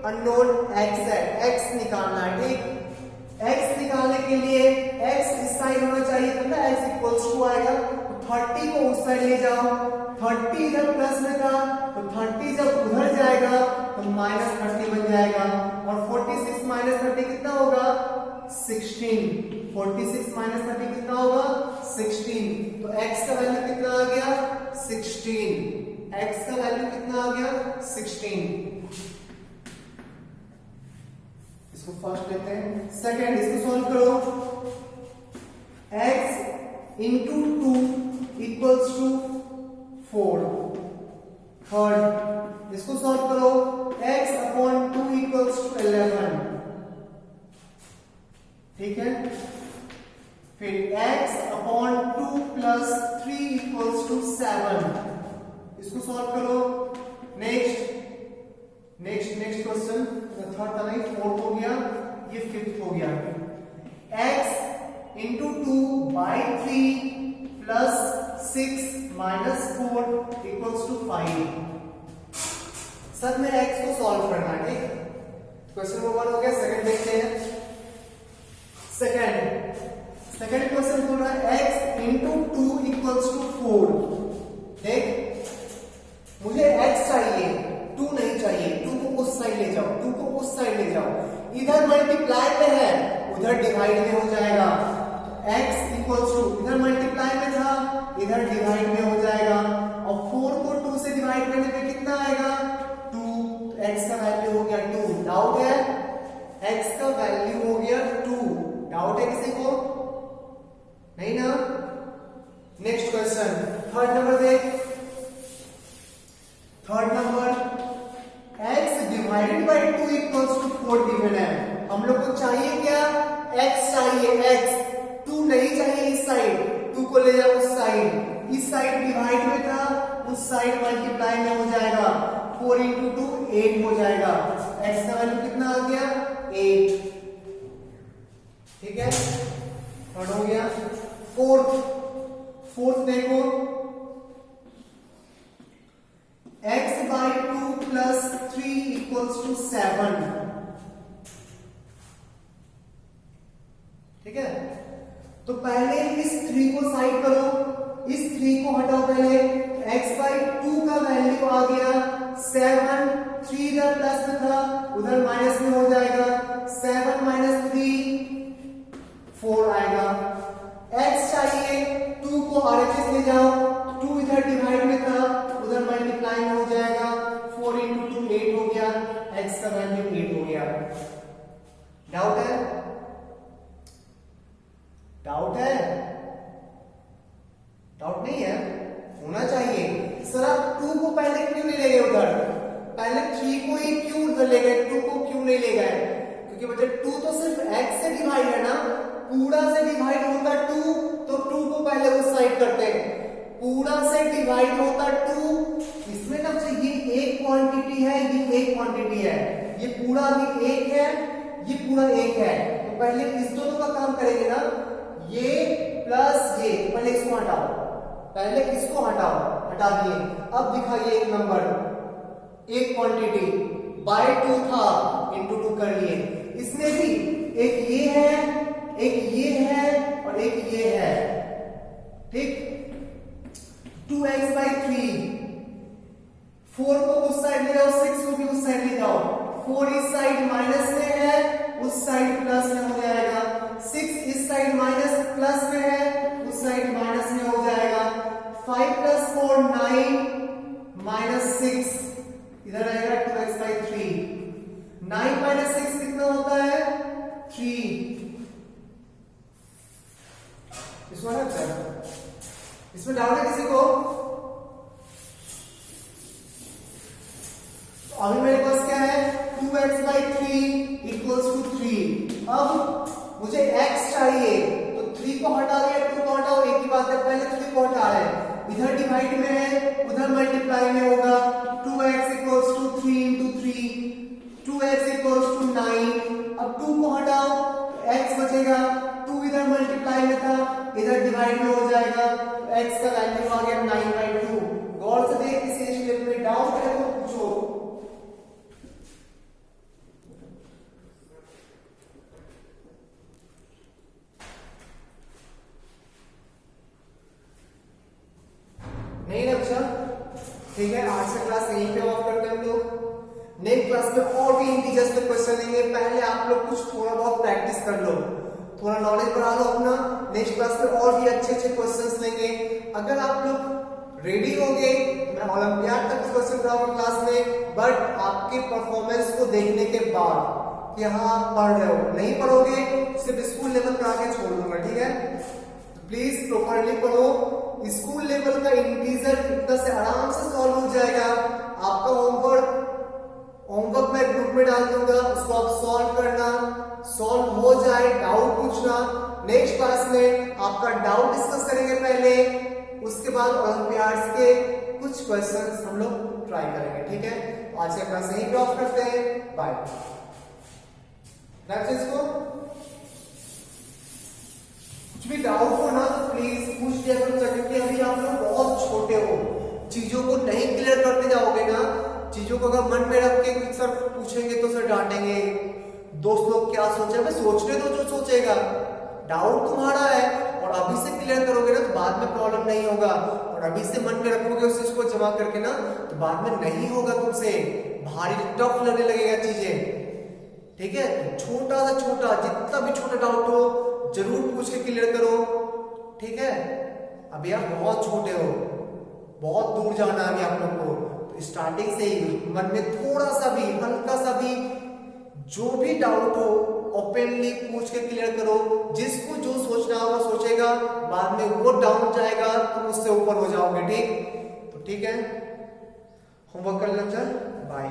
अननोन x है, x निकालना है। ठीक, x निकालने के लिए x इस साइड होना चाहिए, तो ना x इक्वल्स टू आएगा, 30 को उस साइड ले जाओ, 30 इधर प्लस में था तो 30 जब उधर जाएगा तो -30 बन जाएगा, और 46 माइनस 30 कितना होगा? 16। 46 माइनस 30 कितना होगा? 16। तो x का वैल्यू कितना आ गया? 16। x का वैल्यू कितना आ गया? 16। इसको फर्स्ट लेते हैं। सेकंड, इसको सॉल्व करो। x into 2 equals to 4। Third, इसको सॉल्व करो। x upon 2 equals to 11। ठीक है, फिर x upon 2 plus 3 equals to 7। इसको सॉल्व करो। नेक्स्ट क्वेश्चन, थर्ड था नहीं, फोर्थ हो गया, ये फिफ्थ हो गया। x into 2 by 3 plus 6 minus 4 equals to 5। सब में x को सॉल्व करना है। ठीक, क्वेश्चन नंबर 1 हो गया। सेकंड देखते हैं। सेकंड क्वेश्चन बोल रहा है x इंटू 2 इक्वल्स टू 4। देख, मुझे x चाहिए, 2 नहीं चाहिए। 2 को उस साइड ले जाओ, 2 को उस साइड ले जाओ। इधर मल्टीप्लाई में है, उधर डिवाइड में हो जाएगा। x इक्वल्स टू, इधर मल्टीप्लाई में था, इधर डिवाइड में हो जाएगा, और 4 को 2 से डिवाइड करने पे कितना आएगा? 2। x का वैल्यू हो गया 2। डाउट है? x का वैल्यू हो गया 2। डाउट है किसी को? नहीं ना? नेक्स्ट क्वेश्चन, थर्ड नंबर देख। Third number, x divided by 2 equals to 4 given है। हम लोग को चाहिए क्या? x चाहिए, x। 2 नहीं चाहिए इस साइड, 2 को ले जाओ उस साइड। इस साइड डिवाइड में था, उस साइड मल्टीप्लाई में हो जाएगा। 4 इंटू 2 8 हो जाएगा। x का वैल्यू कितना आ गया? 8। ठीक है, थर्ड हो गया। फोर्थ देखो, x by 2 plus 3 equals to 7। ठीक है, तो पहले इस 3 को साइड करो, इस 3 को हटाओ पहले। x बाई 2 का वैल्यू आ गया 7। 3 इधर प्लस में था, उधर माइनस में हो जाएगा। 7 माइनस 3 4 आएगा। x चाहिए, 2 को RHS ले जाओ, 2 इधर डिवाइड में था, उधर मल्टीप्लाई में हो जाएगा। 4 इंटू 2 8 हो गया। x का वैल्यू 8 हो गया। डाउट है? डाउट है? डाउट नहीं है? होना चाहिए। सर आप 2 को पहले क्यों नहीं ले गए उधर? पहले 3 को ही क्यों उधर ले गए, 2 को क्यों नहीं ले गए? क्योंकि बच्चे 2 तो सिर्फ x से डिवाइड है ना, पूरा से डिवाइड होता 2, तो 2 को पहले उस साइड करते हैं। पूरा से डिवाइड होता 2, इसमें ना ये एक क्वांटिटी है, ये एक क्वांटिटी है, ये पूरा भी एक है, ये पूरा एक है। तो पहले इस दोनों का काम करेंगे ना, ये प्लस ये। पहले इसको हटाओ, पहले इसको हटाओ, हटा दिए। अब दिखाइए एक नंबर, एक क्वांटिटी बाय 2 था, इंटू 2 कर लिए। इसमें भी एक ये है, एक ये है, और एक ये है। ठीक, 2x बाई 3। 4 को उस साइड ले जाओ, 6 को भी उस साइड ले जाओ। 4 इस साइड माइनस में है, उस साइड प्लस में हो जाएगा। 6 इस साइड माइनस प्लस में है, उस साइड माइनस में हो जाएगा। 5 प्लस 4 9 माइनस 6 इधर आएगा 2x बाई 3। 9 माइनस 6 कितना होता है? 3। इसमें डाउट है किसी को? अभी मेरे पास क्या है? 2x by 3 equals to 3। अब मुझे x चाहिए, तो 3 को हटा दिया, 2 को हटाओ, एक ही बात है, पहले 3 को हटा रहे हैं। इधर डिवाइड में है, उधर मल्टीप्लाई में होगा। 2x equals to 3 into 3, 2x equals to 9। अब 2 को हटाओ, x बचेगा, 2 इधर मल्टीप्लाई में था, इधर डिवाइड में हो जाएगा, x का वैल्यू आ गया 9/2। गौर से देख, किसी स्टेप में डाउट है तो पूछो। नहीं ना बच्चा? ठीक है, आज का क्लास यहीं पे ऑफ करते हैं हम लोग। नेक्स्ट क्लास में और भी इंटीजर्स पे क्वेश्चन लेंगे। पहले आप लोग कुछ थोड़ा बहुत प्रैक्टिस कर लो, थोड़ा नॉलेज बढ़ा लो अपना। नेक्स्ट क्लास में और भी अच्छे अच्छे क्वेश्चंस लेंगे। अगर आप लोग रेडी हो गए, मैं ओलंपियाड तक क्वेश्चन कराऊंगा क्लास में, बट आपके परफॉर्मेंस को देखने के बाद कि हाँ आप पढ़ रहे हो। नहीं पढ़ोगे सिर्फ स्कूल लेवल पर आके छोड़ दूंगा, ठीक है? प्लीज प्रॉपरली पढ़ो। स्कूल लेवल का इंटीजर इतना से आराम से सॉल्व हो जाएगा। आपका होमवर्क मैं ग्रुप में डाल दूंगा, उसको आप सॉल्व करना। सॉल्व हो जाए डाउट पूछना। नेक्स्ट क्लास में आपका डाउट डिस्कस करेंगे पहले, उसके बाद ओलंपियाड्स के कुछ क्वेश्चंस हम लोग ट्राई करेंगे, ठीक है? आज का क्लास यहीं पे ऑफ करते हैं। बाय। नेक्स्ट इसको कुछ भी डाउट हो ना तो प्लीज पूछ लिया करो, क्योंकि अभी आप लोग बहुत छोटे हो, चीजों को नहीं क्लियर करते जाओगे ना, चीजों को अगर मन में रख के सर पूछेंगे तो सर डांटेंगे, दोस्त लोग क्या सोचे, सोचने दो जो सोचेगा। डाउट तुम्हारा है और अभी से क्लियर करोगे ना तो बाद में प्रॉब्लम नहीं होगा, और अभी से मन में रखोगे उस चीज को जमा करके ना तो बाद में नहीं होगा, तुमसे भारी टफ लगने लगेगा चीजें, ठीक है? तो छोटा से छोटा, जितना भी छोटा डाउट हो जरूर पूछ के क्लियर करो, ठीक है? अभी आप बहुत छोटे हो, बहुत दूर जाना है अभी आप लोग को, तो स्टार्टिंग से ही मन में थोड़ा सा भी, हल्का सा भी जो भी डाउट हो ओपनली पूछ के क्लियर करो। जिसको जो सोचना हो वो सोचेगा, बाद में वो डाउन जाएगा, तुम उससे ऊपर हो जाओगे, ठीक? तो ठीक है, होमवर्क कर लेना, बाय।